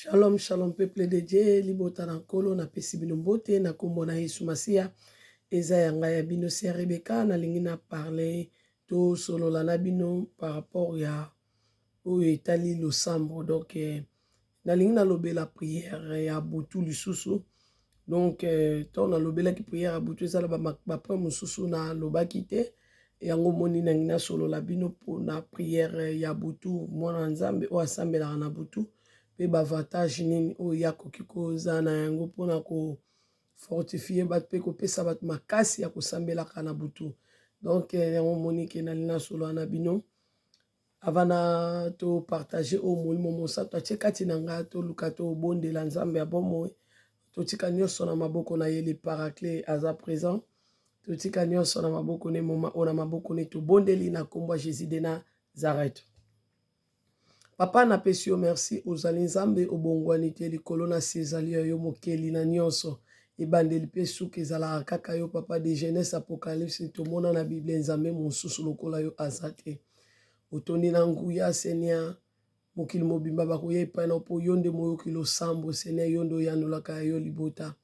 Shalom, shalom, peuple de Dieu, libota na nkolo na pesi bino mbote na kombo na Yesu Masia. Eza yanga ya bino se Rebecca na lingi na parler to solola na bino par rapport ya oyo etali losambo. Donc na lingi na lobela prière ya butu lisusu. Donc to na lobela ki prière ya butu ezala ba point mususu na lobaki te. Yango moni na ngina solola bino po na prière ya butu mwana nzambe o asambela na butu. Pe bavantage nini oyo ya koki koza na yango mpona kofortifie bato mpe kopesa bato makasi ya kosambelaka na butu. Donc yango monike nali na solo na bino avana topartage oyo molimo mosantu atie kati na ngai toluka tobondela nzambe ya bomoi. Totika nyonso na maboko na ye le paraclet aza présent. Totika nyonso na maboko ne moma oyo na maboko ne tobondeli na kombo ya Jésus de Nazareth. Papa na pesi yo merci ozali nzambe obongwani te likolo na se ezali yo mokeli na nyonso ebandeli mpe suki ezalaka kaka yo papa de Genèse Apocalypse tomona na Bible nzambe mosusu lokola yo aza te otondi na nguya Seigneur mokili mobimba bakoya epai na mpo yo nde moyoki losambo Seigneur yo nde oyandolaka yo libota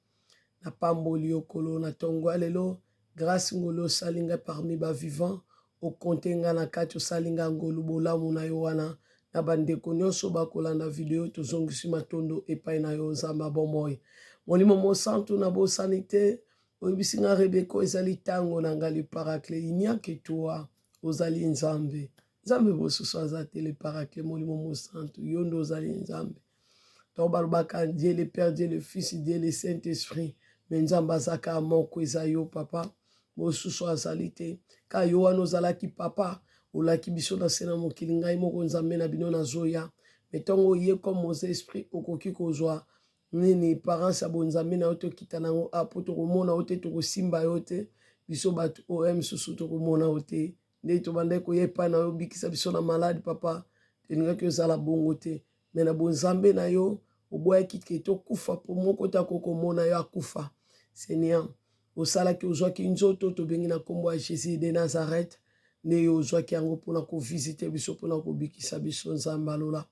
na pamboli yo kolo na tongo lelo grâce ngolo osali ngai parmi bavivant okonte ngai na kati osali ngai ngolu bolamu na yo wana na bandeko nyonso bakolanda video tozongisi matondo epai na yo nzambe bomoi molimo mosantu na bosani te oyebisi nga Rebeko ezali tango na ngai le paraclet il n'y a que toi ozali nzambe nzambe bosusu aza te le paraclet molimo mosantu yo nde ozali nzambe to balobaka Dieu le Père Dieu le Fils Dieu le Saint-Esprit me nzambe azaka moko eza yo papa bosusu azali te ka yo wana ozalaki papa olaki biso na sena mokili ngai moko nzambe na bino na zoya metongo ye comme Mose esprit okoki kozwa nini parents ya bonzambe na yo tokita nango apo tokomona yo te tokosimba yo te biso bato oyo misusu tokomona yo te nde tobandaki koya epai na yo bikisa biso na maladi papa tolingaki ozala bongo te me na bonzambe na yo oboyaki ke tokufa mpo moko te akokomona yo akufa Seigneur osalaki ozwaki nzoto tobengi na kombo ya Jésus de Nazareth nde yo ozwaki yango mpona kovisite biso mpona kobikisa biso nzambe alola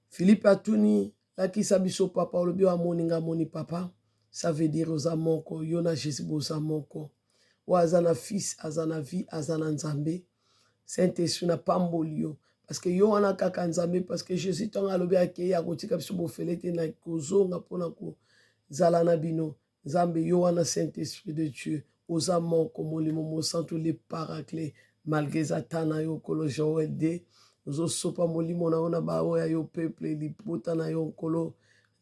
Philippe atuni lakisa biso papa olobi amoni nga moni papa ça veut dire oza moko yo na Jésus boza moko oyo aza na fils aza na vie aza na nzambe Saint-Esprit na pamboli yo parce que yo wana kaka nzambe parce que Jésus ntango alobi akei akotika biso bofele te na kozonga mpona kozala na bino nzambe yo wana Saint-Esprit de Dieu oza moko molimo mosantu le paraclet malgré ata na yo kolo Joël de ozosopa molimo na yo na baoya yo peuple libota na yo nkolo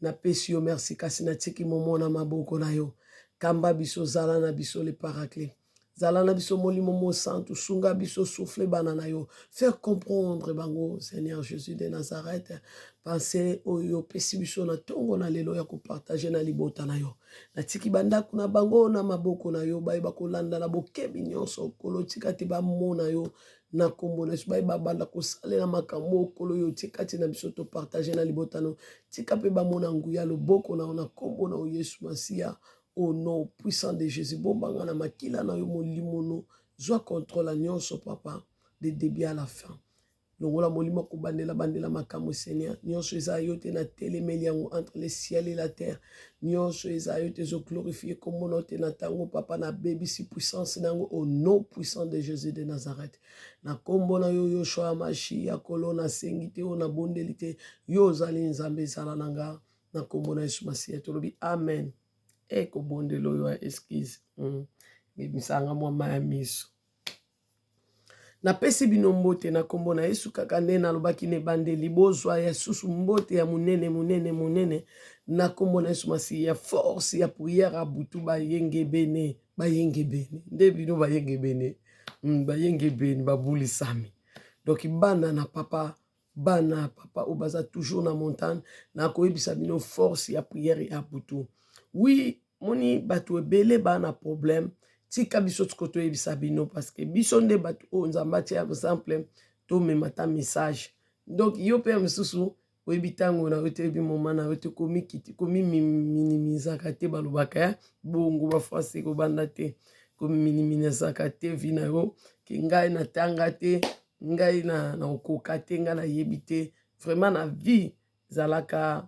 napesi yo merci kasi natiki momo na maboko na yo kamba biso zala na biso le paraclet zala na biso molimo mosantu sunga biso souffle bana na yo faire comprendre bango Seigneur Jésus de Nazareth pensez oyo pesi biso na tongo na lelo ya kopartage na libota na yo natiki bandako na bango na maboko na yo bayeba kolanda na bokebi nyonso kolo tika te bamona yo na kombo na yesu bayeba banda kosalela makambo okolo yo tika te na biso topartage na libota no tika mpe bamona nguya loboko na yo na kombo na yo Yesu Masia au nom puissant de Jésus bombanga na makila na yo molimo no zwa contrôle nyonso papa de début à la fin longola molimo kobandela bandela makambo Seigneur nyonso eza yo te na telemeli yango entre le ciel et la terre nyonso eza yo te zo glorifier kombo na te na tango papa na bebisi puissance nango au nom puissant de Jésus de Nazareth na kombo na yo Yoshua Mashiach kolo na sengi te o na bondeli te yo ozali nzambe ezala nanga na kombo na Yesu Masia tolobi amen eko bondelo yo excuse ngebisanga mwa maya miso napesi bino mbote na kombo na Yesu kaka nde nalobaki ne bandeli bozwa ya susu mbote ya munene na kombo na Yesu Masia ya force ya prière ya butu bayenge bene nde bino bayenge bene babulisami donc bana papa o baza toujours na montagne na koyebisa bino force ya prière ya butu oui moni bato ebele bana problème tika biso tiko toyebisa bino parce que biso nde bato oyo nzambe atia exemple tomemata message donc yo mpe ya mosusu oyebi ntango na yo te oyebi moma na yo te komiminimizaka te balobaka ya bongo bafrance kobanda te komiminimizaka te vi na yo ke ngai natanga te ngai na okoka te ngai nayebi te vraiment na vie zalaka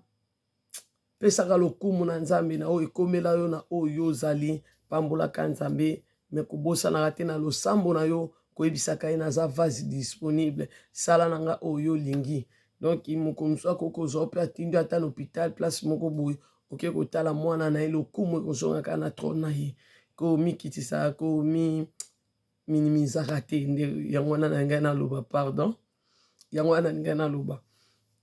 pesaka lokumu na nzambe na oyo ekomela yo na oyo ozali pambolaka nzambe me kobosanaka te na losambo na yo koyebisaka ye naza vase disponible sala na nga oyo olingi. Donc moko mosusu akokozwa mpe atindi ata na hôpital place moko boye oke kotala mwana na ye lokumu ekozongaka na trone na ye komikitisaka kominimizaka te nde yango wana na ngai naloba pardon yango wana na ngai naloba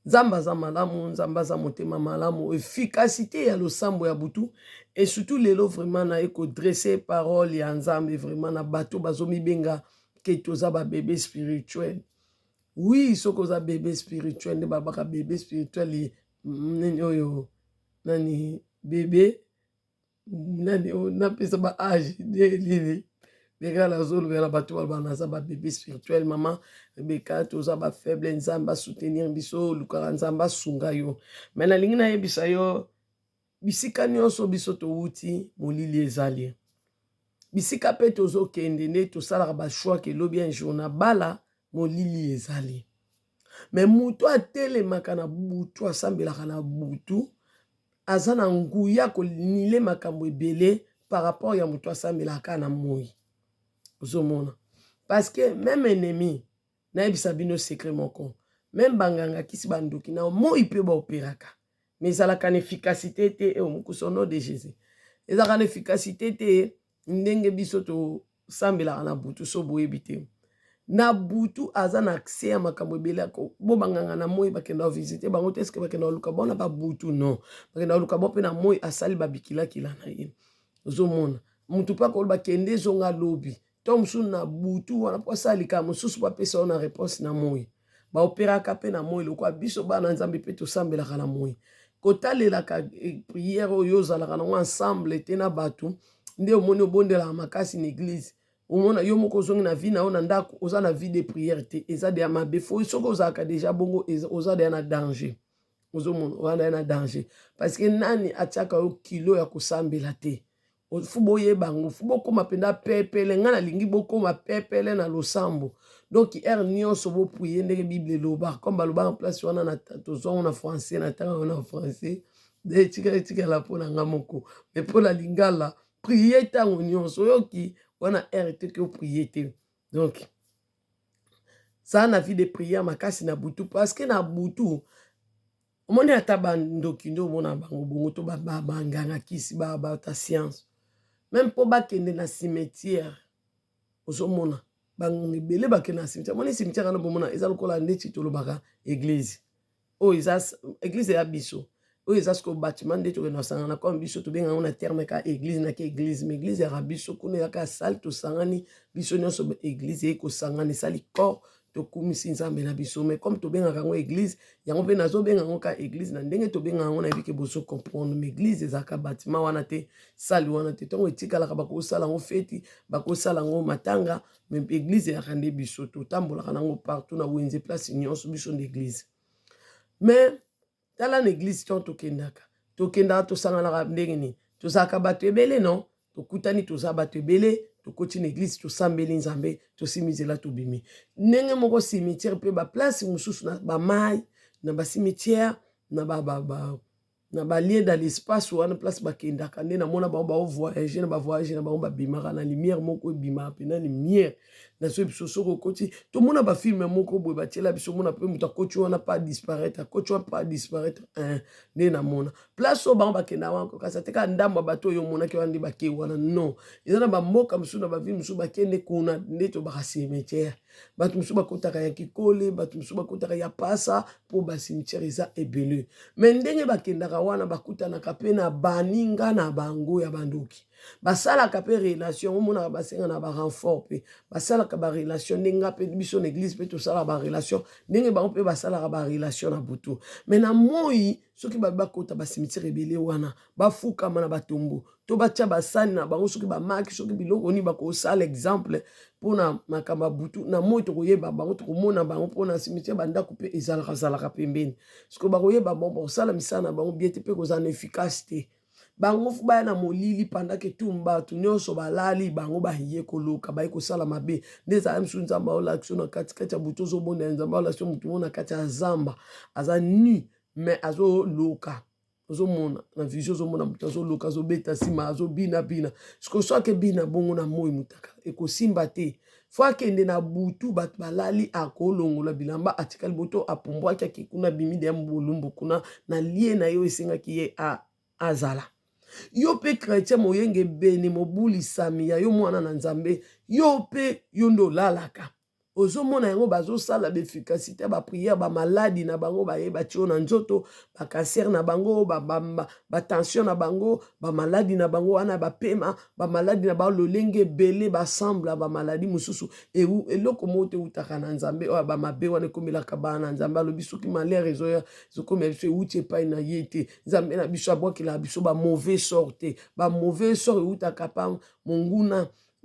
nzambe aza malamu nzambe aza motema malamu efficacité ya losambo ya butu et surtout lelo vraiment na ye kodresse parole ya nzambe vraiment na bato bazomibenga ke toza babebe spirituel. Oui soki oza bebe spirituel nde babaka bebe spirituel nini oyo nani bebe nani napesa ba age nde nini beka nazolobela bato baloba naza babebe spirituel mama beka toza bafaible nzambe asoutenir biso lukaka nzambe asunga yo me nalingi nayebisa yo bisika nyonso biso towuti molili ezali bisika mpe tozokende nde tosalaka bashoi ke elobi un jour na bala molili ezali me mutu atelemaka na butu asambelaka na butu aza na nguya konile makambo ebele par rapport ya mutu asambelaka na moi ozomona parce que même ennemi nayebisa bino secret moko même banganga kisi bandoki na moi mpe baoperaka mais ezalaka na efficacité te mokuso nom de Jésus ezalaka na efficacité te ndenge biso tosambelaka na butu so boyebi te na butu aza na accès ya makambo ebele bo banganga na moi bakenda visiter bango te eske bakenda luka bona ba butu non bakenda luka bo pe na moi asali babikilakila na ye ozomona mutu pa ko bakende zonga lobi to musu na butu wana po salika mususu pa pesa na réponse na moi ba operaka pe na moi lokwa biso bana nzambe pe tosambelaka na moi kotalelaka prière oyo ozalaka nango ensemble te na bato nde omoni obondelaka makasi na église omona yo moko ozongi na vie na yo na ndako oza na vie de prière te eza deya mabe fo soki ozalaka deja bongo oza deya na danger ozomona oza deya na danger parce que nani atiaka yo kilo ya kosambela te fu boyebango fu bokóma mpenza pepele ngai nalingi bokóma pepele na losambo donc ere nyonso boprie ndenge bible elobaka comme balobaka place wana na tozwango na français na ntango na français de etikala mpo na nga moko me mpo na lingala prie ntango nyonso oyoki wana ere te ke oprie te donc ça na vie de prière makasi na butu parce que na butu omoni ata bandoki nde omona bango bongo to banganga kisi bata science même mpo bakende na cimetière ozomona bango ebele bakende na cimetière omoni cimetière wana bomona eza lokola ndeti tolobaka église oyo eza église ya biso oyo eza sikoyo bâtiment nde tokende kosangana comme biso tobengango na terme ka église naka église mais église yaka biso kuna eyaka sale tosangani biso nyonso église eyei kosangana esali corps tokumisi nzambe na biso mais comme tobengaka yango église yango mpe nazobenga yango ka église na ndenge tobenga yango na yebike boso comprendre mais église ezalaka bâtiment wana te sali wana te ntongo etikalaka bakosala yango feti bakosala yango matanga mais église eyaka nde biso totambolaka nango partout na wenze place nyonso biso nde église mais tala na église ntongo tokendaka tosanganaka ndenge nini tozalaka bato ebele non tokutani toza bato ebele tokoti na église tosambeli nzambe tosimizela tobimi ndenge moko cimetière mpe baplace mosusu na bamai na bacimetière na balie dans l'espace wana place bakendaka nde namona bango baovoyage na bavoyage na bango babimaka na lumière moko ebimaka mpena lumière naso biso soki okoti tomona bafilme moko boye batiela biso mona mpe moto akoti wana pa disparaître akoti wana pa disparaître nde namona place oyo bango bakenda wana kasi ateka ndambo ya bato oyo omonaki wana nde bakei wana non eza na bamboka mosusu na bavile mosusu bakende kuna nde tobaka cimetière bato mosusu bakotaka ya kikole bato mosusu bakotaka ya pasa mpo bacimetière eza ebele me ndenge bakendaka wana bakutanaka mpe na baninga na bango ya bandoki basalaka mpe relation omonaka basenga na barenfort mpe basalaka barelation ndenge mpe biso na église mpe tosalaka barelation ndenge bango mpe basalaka barelation na butu me na moi soki bakota bacimetière ebele wana bafukama na batombo to batia basani na bango soki bamaki soki biloko nini bakosala exemple mpona makambo ya butu na moi tokoyeba bango tokomona bango mpona cimetière bandako mpe ezalaka pembeni soki bakoyeba bango bakosala misala na bango bien te mpe kozala na efficacité bango fu baya na molili pendake tu bato nyonso balali bango baye koluka baye kosala mabe nde ezala misu nzambe aolakisa na katikati ya butu ozobondela nzambe aolakisa motu mo na kati ya zamba aza nu mais azo loka ozomona na vision ozomona moto azoloka azobeta nsima azobina siko so ake bina bongo na moi mutaka ekosimba te fo akende na butu bato balali akolongola bilamba atikali boto apumbwaki ake kuna bimide ya bolumbu kuna na lie na yo esengaki ye azala yo mpe chrétien moyenge ebele mobulisami ya yo mwana na nzambe yo mpe yo nde olalaka ozomona yango bazosala baefficacité bapriere bamaladi na bango bayeba ti oyo na nzoto bakanser na bango batension na bango bamaladi na bango wana bapema bamaladi na bango lolenge ebele basambla bamaladi mosusu eloko moko te eutaka na nzambe oyo bamabe wana ekomelaka bana na nzambe alobi soki malere ezokomela biso euti epai na ye te nzambe na biso abwakelaka biso bamauvais sort te bamauvais sort eutaka pa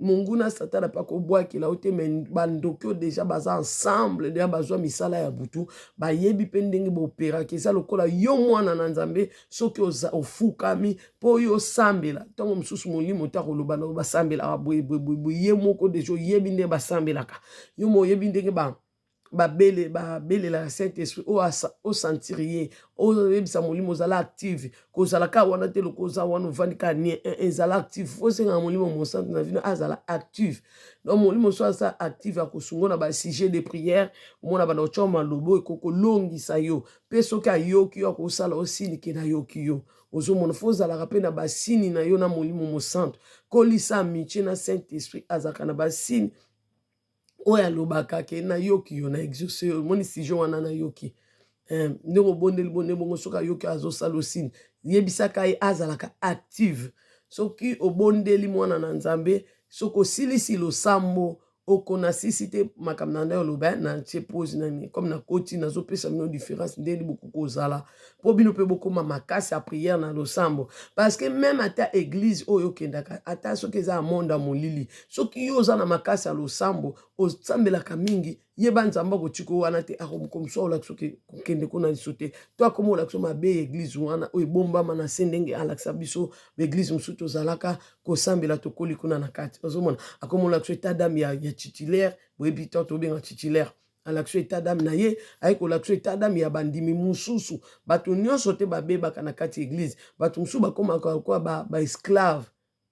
monguna satana pa kobwakela o te me bandoki oyo deja baza ensemble deja bazwa misala ya butu bayebi mpe ndenge boperaki eza lokola yo mwana na nzambe soki ofukami mpo oyo osambela ntango mosusu molimo te akoloba na oyo basambelaka boye ye moko deja oyebi ndenge basambelaka yo mo oyebi ndenge babelela Saint-Esprit o sentir ye o yebisa molimo ozala active kozalaka wana te loko oza wana ovandika nie ezala active osenga molimo mosantu na vino azala active donc molimo so aza active akosungo na basujet de prière omona bana otya malobo ekokolongisa yo mpe soki ayoki yo akosala osini ke nayoki yo ozomona fo ozalaka mpe na basini na yo na molimo mosantu kolisa amitié na Saint-Esprit azalaka na basini oyo alobaka ke nayoki yo na exauce yo omoni sijo wana nayoki ndenge obondeli bongo soki ayoki azosala osini yebisaka ye azalaka active soki obondeli mwana na nzambe soki osilisi losambo okona sisi te makambo na nde oloba na tie pose nani comme na koti nazopesa bino différence ndeni bokoki kozala mpo bino mpe bokoma makasi ya prière na losambo parce que même ata église oyo okendaka ata soki eza ya monde ya molili soki yo oza na makasi ya losambo osambelaka mingi yeba nzambe akotika wana te akomokomisa olakisa kokende kuna liso te to akoma olakisa mabe église wana oyo ebombama na se ndenge alakisa biso baéglise mosusu tozalaka kosambela tokoli kuna na kati ozomona akoma olakisa eta dame ya titulaire boyebi to tobenga titulaire alakisa eta dame na ye aye kolakisa eta dame ya bandimi mosusu bato nyonso te babebaka na kati église bato mosusu bakomaka kwa baesclave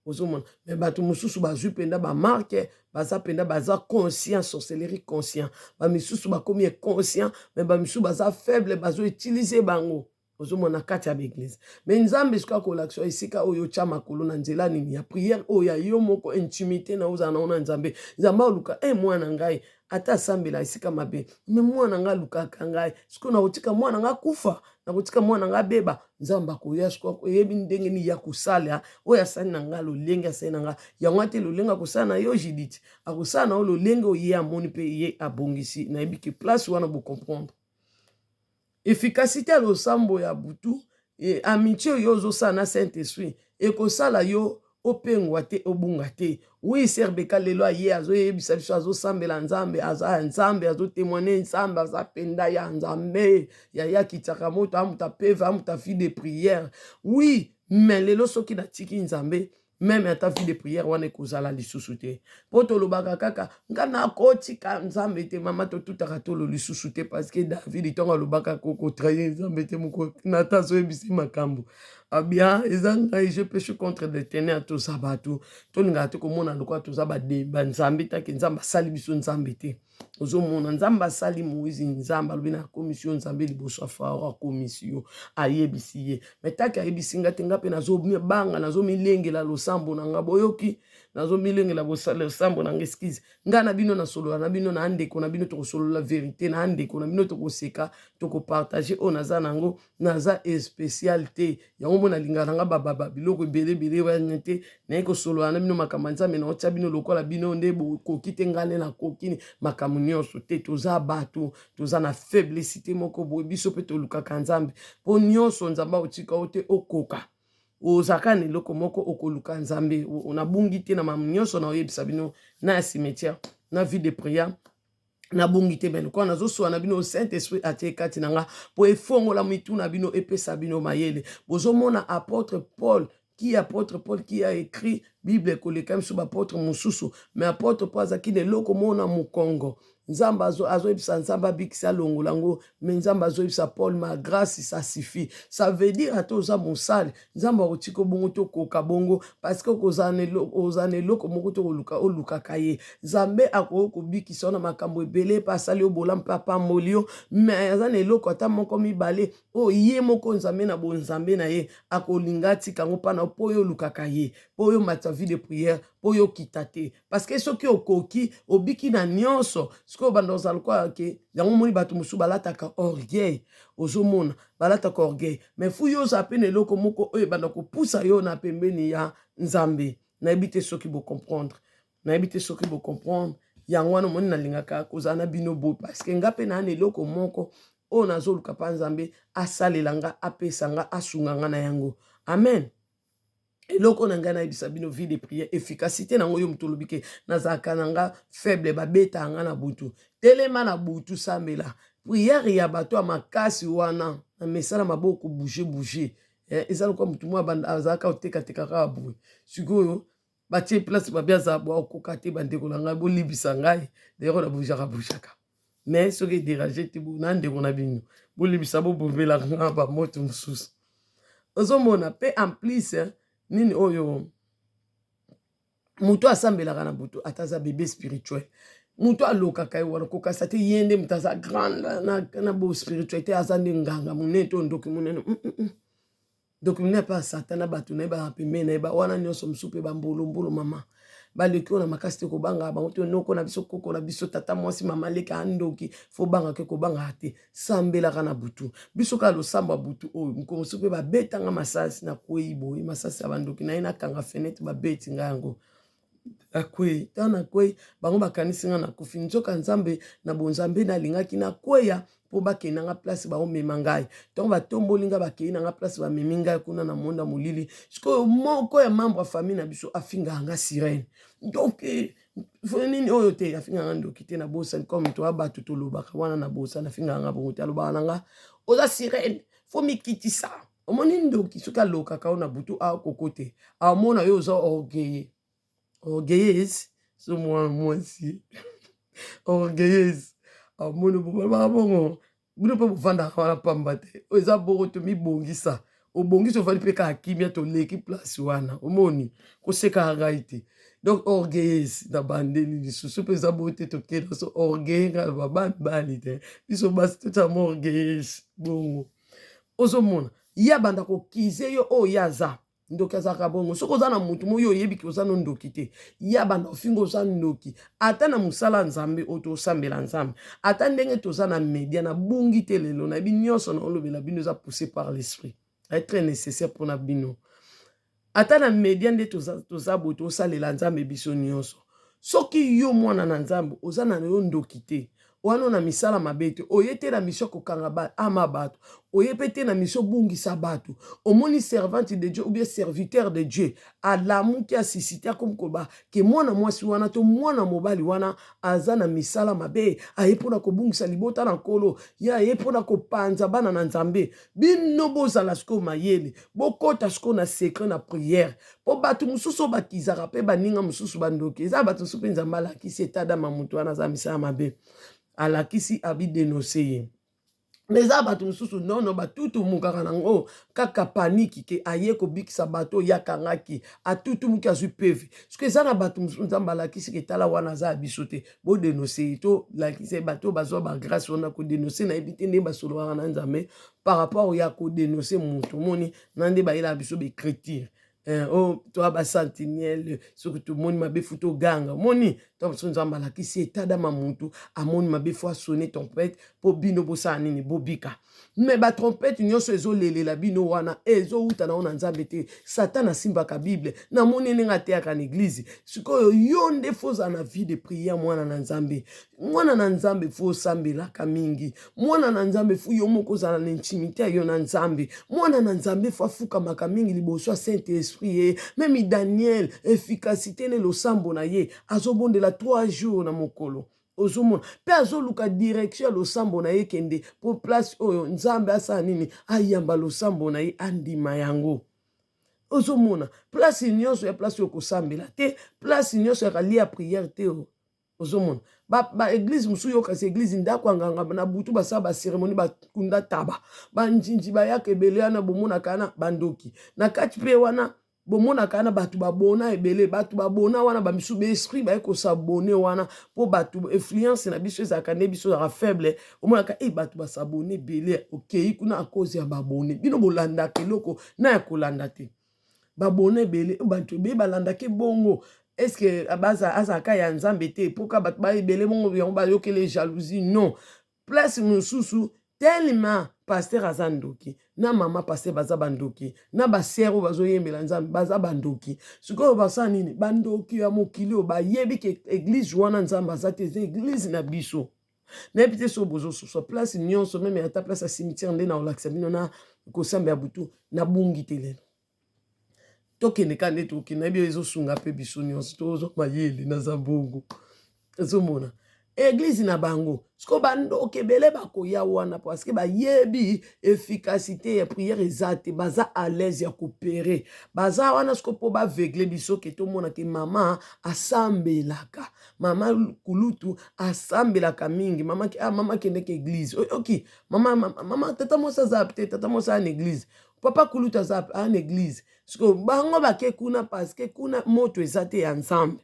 ozomona me bato mosusu bazwi mpenza bamarke baza mpenza baza conscient sorcellerie conscient bamisusu bakomi inconscient me bamisusu baza faible bazoutilize bango ozomona kati ya baeglise me nzambe soki akolakisa esika oyo otya makolo na nzela nini ya priere oyo ya yo moko intimité na ozala na ona nzambe nzambe aluka mwana ngai ata asambela esika mabe me mwana ngai alukaka ngai sikoyo nakotika mwana ngai kufa nakotika mwana ngai beba nzambe akoya sikoyo oyebi ndenge nini ya kosala oyo asali na ngai lolenge asali na ngai yango ate lolenge akosala na yo Judith akosala na yo lolenge oyo ye amoni mpe ye abongisi nayebi ke place wana bocomprendre efficacité ya losambo ya butu amitié oyo ozosala na Saint-Esprit ekosala yo opengwa te obunga te wi serbeka lelo aye azoyebisa biso azosambela nzambe aza nzambe azotémoine nzambe aza penda ya nzambe yaya kitaka moto amuta peve amuta fi de prière wi me lelo soki natiki nzambe même ata vie de prière wana ekozala lisusu te mpo tolobaka kaka nga nakotika nzambe te mama totutaka tolo lisusu te parce que David ntongo alobaka kotrahir nzambe te moko nata azoyebisi makambo abia eza ngai je péche contre l'Éternel toza bato tolingaka te komona lokola toza banzambe take nzambe asali biso nzambe te ozomona nzambe asali Moïse nzambe alobi na komisio nzambe liboso ya Farao akomisi yo ayebisi ye me take ayebisi nga te nga mpe nazobanga nazomilengela losambo na nga boyoki nazomilengela losambo na nga eskize nga na bino nasolola na bino na ndeko na bino tokosolola verité na ndeko na bino tokoseka tokopartage oyo naza nango naza especial te yango mona lingana nga bababa biloko ebele wana te naye kosolola na bino makambo nzambe na otya bino lokola bino nde bokoki te ngane na kokini makambo nyonso te toza bato toza na faiblesse moko boye biso mpe tolukaka nzambe mpo nyonso nzambe otika o te okoka ozaka na eloko moko okoluka nzambe onabungi te na mamu nyonso na oyebisa bino na cimetière na vie de prière nabungi te me lokola nazosola na bino Saint-Esprit atie kati na nga po efongola mitu na bino epesa bino mayele bozomona apôtre Paul qui a écrit Bible koleka biso ba apôtre mosusu mais apôtre po azaki na eloko mona mokongo nzambe azoyebisa nzambe abikisa alongola yango me nzambe azoyebisa Paul ma grâce ça suffit. Ça veut dire ata oza mosali nzambe akotika bongo tokoka bongo parce que oza na eloko moko to olukaka ye nzambe akoki kobikisa yo na makambo ebele mpe asali yo bola mpe apamboli yo me aza na eloko ata moko mibale oyo ye moko nzambe na bonzambe na ye akolinga atika yango mpana mpo oyo olukaka ye mpo oyo mata vie de prière mpo oyo okita te parce que soki okoki obiki na nyonso sikoyo banda ozala lokola ke yango moni bato mosusu balataka orgueil ozomona balataka orgueil mais fu yo oza mpe na eloko moko oyo ebanda kopusa yo na pembeni ya nzambe nayebi te soki bocomprendre nayebi te soki bocomprendre yango wana omoni nalingaka kozala na bino boye parce que nga mpe naa na eloko moko oyo nazoluka mpa nzambe asalela nga apesa nga asunga nga na yango amen. Eloko na nga nayebisa bino vie de prière efficacité nango yo moto olobi ke nazalaka na nga faible babeta nga na butu telema na butu sambela prière ya bato ya makasi wana na mesala maboko bouger eza lokola motu mwa azalaka otekatekaka boye sikoyo batie place babi azala bwa okoka te bandeko na ngai bolibisa ngai ndeko na bougeaka mais soki ederange te na ndeko na bino bolibisa bobobelaka nga bamoto mosusu ozomona mpe en plus nini oyo mutu asambelaka na butu ataza bébé spirituel mutu alokaka ye wana kokasa te ye nde mutu aza grande na bo spiritualité aza nde nganga monene to ndoki monene ndoki monene mpe asatana bato na ye bapembeni na ye wana nyonso mosusu mpe bambolombolo mama baleki oyo na makasi te kobanga bango te noko na biso koko na biso tata mwasi mama leka andoki fo bangaka kobanga te sambelaka na butu biso kaka losambo ya butu oyo mokongo mosusu mpe babetanga masasi na kwei boye masasi ya bandoki na ye nakanga fenêtre babeti nga yango nakwei ntango nakwei bango bakanisi nga nakufi nzoka nzambe na bonzambe nalingaki nakweya mpo bakende nga place baomema ngai ntango batomboli nga bakei na nga place bamemi ngai kuna na monda molili sikoyo moko ya membre ya famille na biso afingaka nga sirene donc nini oyo te afingaka nga ndoki te na bosani comme moto ya bato tolobaka wana na bosani afingaka nga bongo te alobaka na nga oza sirene fo mikitisa omoni ndoki soki alokaka oyo na butu akoko te amona yo oza orgueilleuse so mwana mwasi orgueilleuse amoni bobalobaka bongo bino mpe bovandaka wana pamba te oyo eza bongo tomibongisa obongisa ovandi mpe kaka kimia toleki place wana omoni kosekaka ngai te donc orgueilleuse na bandeli lisusu mpe eza bongo te tokenda so orgueille nga babali te biso basi totama orgueilleuse bongo ozomona ya banda kokize yo oyo yaza ndoki azalaka bongo soki oza na motu moyo oyebiki oza no ndoki te ya banda ofinga oza ndoki ata na mosala nzambe oyo tosambela nzambe ata ndenge toza na media na bungi te lelo na yebi nyonso na olobela bino eza poussé par l'esprit est très nécessaire mpona bino ata na media nde toza boye tosalela nzambe biso nyonso soki yo mwana na nzambe oza na yo ndoki te wana na misala mabe te oye te na misio kokanga ama bato oye pe te na misio bungisa bato omoni servante de Dieu ou bien serviteur de Dieu alamu te asisi te akomikoba ke mwana mwasi wana to mwana mobali wana aza na misala mabe aye mpona kobungisa libota na nkolo ye aye mpona kopanza bana na nzambe bino bozala sikoyo mayele bokota sikoyo na secret na prière mpo bato mosusu bakizaka mpe baninga mosusu bandoki eza bato mosusu mpe nzambe alakisi etadama moto wana aza misala mabe alakisi abidenonse ye mais eza bato mosusu nono batutumukaka nango kaka paniki ke aye kobikisa bato yakangaki atutumuki azwi peve soki eza na bato mosusu nzambe alakisi ketala wana aza ya biso te bodenonse ye to lakisi bato bazwa bagrâce wana kodenonse nayebi te nde basololaka na nzambe par rapport ya kodenonse moto moni na nde bayelaka biso baécriture toa basentinelle soki tomoni mabe fu toganga moni ntango mosusu nzambe alakisi etadama mutu amoni mabe fu asone trompete mpo bino bosala nini bobika me batrompete nyonso ezolelela bino wana ezowuta nango na nzambe te satan asimbaka bible namoni ndenge ateyaka na eglize sikoyo yo nde fozala na vie de prière mwana na nzambe fu osambelaka mingi mwana na nzambe fu yo moko ozala na intimité ya yo na nzambe mwana na nzambe fu afukamaka mingi liboso ya saint esprit ye meme Daniel efficacité ne losambo na ye azobondela 3 jours na mokolo ozomona mpe azoluka direction ya losambo na ye kende po place oyo nzambe asala nini ayamba losambo na ye andima yango ozomona place nyonso ya place okosambela te, place nyonso ya lia prière te ozomona ba église musu yo kasi église ndako nganga na butu basala ba cérémonie bakunda taba banjinji bayaka ebele wana bomona kana bandoki na kati pe wana bomona kana batu babona ebele batu babona wana ba misu be esprit ba ko s'abonner wana po batu influence na biso ezaka ne biso za faible omona ka batu ba s'abonner ebele okay kuna a cause ya babone bino bolanda keloko na ya kolanda te babone ebele batu be balanda ke bongo. Est-ce que abaza azaka ya nzambe te poka bat ba ebele mongo yango ba yokele jalousie non place mususu tellement pasteur azandoki na mama pasteur baza bandoki na ba sero bazo yembela nzambe baza bandoki siko basa nini bandoki ya mokili ba yebi ke église wana nzambe azate église na biso na epite so bozo so place nyonso même ata place ya cimetière nde na olakisa bino na kosambe ya butu na bungi telelo tokende kande tokende na bio ezosunga pe biso nyonso tozo mayele na zabongo ezomona église na bango siko bandoki ebele bakoya wana parce que bayebi efficacité ya prière ezate baza à l'aise ya kopere baza wana siko po bavegle biso ke tomona ke mama asambelaka mama kulutu asambelaka mingi mama ke mama kende ke église ok mama tata mosa za peut-être tata mosa en église papa kulutu aza en église siko bango bake kuna parce que kuna moto ezate ya nzambe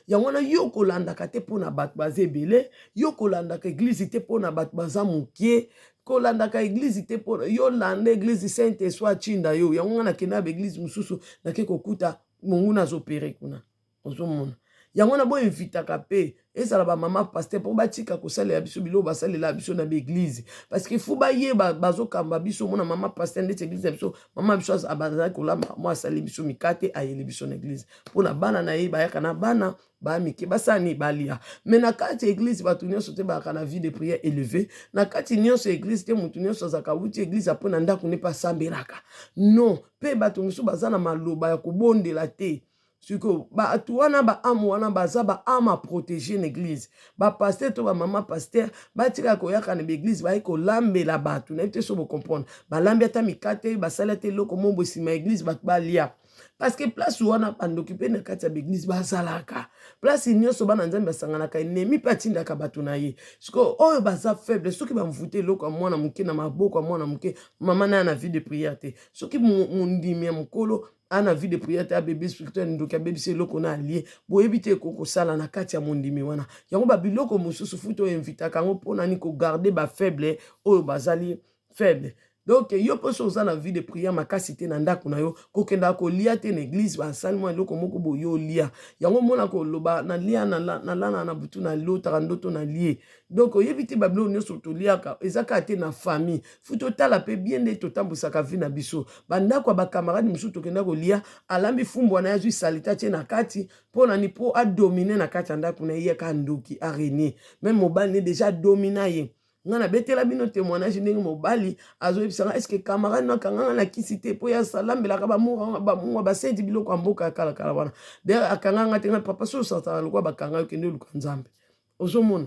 yango na yo kolandaka te pona bato baza ebele yo kolandaka église te pona bato baza mokie kolandaka église te pona yo landa église saint esprit chinda yo yango na kenda ba église mususu nake kokuta monguna azopere kuna ozomona yango na bo invitaka pe ezala ba mama pasteur po batika kosalela biso bilo basalela biso na église parce que fu ba ye bazokamba biso mona mama pasteur ndeti église biso mama biso abaza kolamba mo asali biso mikate ayeli biso na église pona bana na ye bayaka na bana ba miki basani balia mais na kati église batu nyonso te ba kana vie de prière élevée na kati nyonso église te mutu nyonso zaka wuti église apona ndako ne pas sambelaka non pe batu miso bazana maloba ya kobondela te. Siko batu wana ba amu wana baza ba ama protéger l'église ba pasteur to ba mama pasteur batika koyaka na l'église ba iko lambela batu na ite so bo comprendre ba lambia ta mikate ba salate loko mombo sima église ba lia parce que place wana pandokipe na kati ya l'église ba salaka place nyonso bana nzambe basangana ka ennemi patinda ka batu na ye siko oyo baza faible soki ba mvute loko mwana muke na maboko mwana muke mama na vie de prière te soki mundimi ya mukolo ana vie de prière ta bébé spirituel ndoka bébé c'est loko na allié boyebi te ko sala na kati ya mondimi wana yango ba biloko mususu futo invita kango pona ni ko garder ba faible oyo bazali faible donc yo poso za na vie de prière makasi te na ndako na yo kokenda ko lia te na église ba sali mo loko moko boyo lia yango mona ko loba na lia na butu na lota ndoto na lie donc yebi te ba bilo nyonso to liaka ezaka te na famille futo tala pe bien de to tambusaka vie na biso bandako ba camarade musu to kenda ko lia alambi fumbo na yazu salita te na kati pona ni po a dominer na kati ndako na ye ka ndoki a régner même mobile ne déjà dominaye ngana betela bino témoignage ndenge mobali azoyebisanga est-ce que camarade na kanga na kisite po ya salambelaka bamunga basedi biloko ya mboka ya kala wana de akanganga te na papa so satana lokwa bakanga yo kende luka nzambe ozomona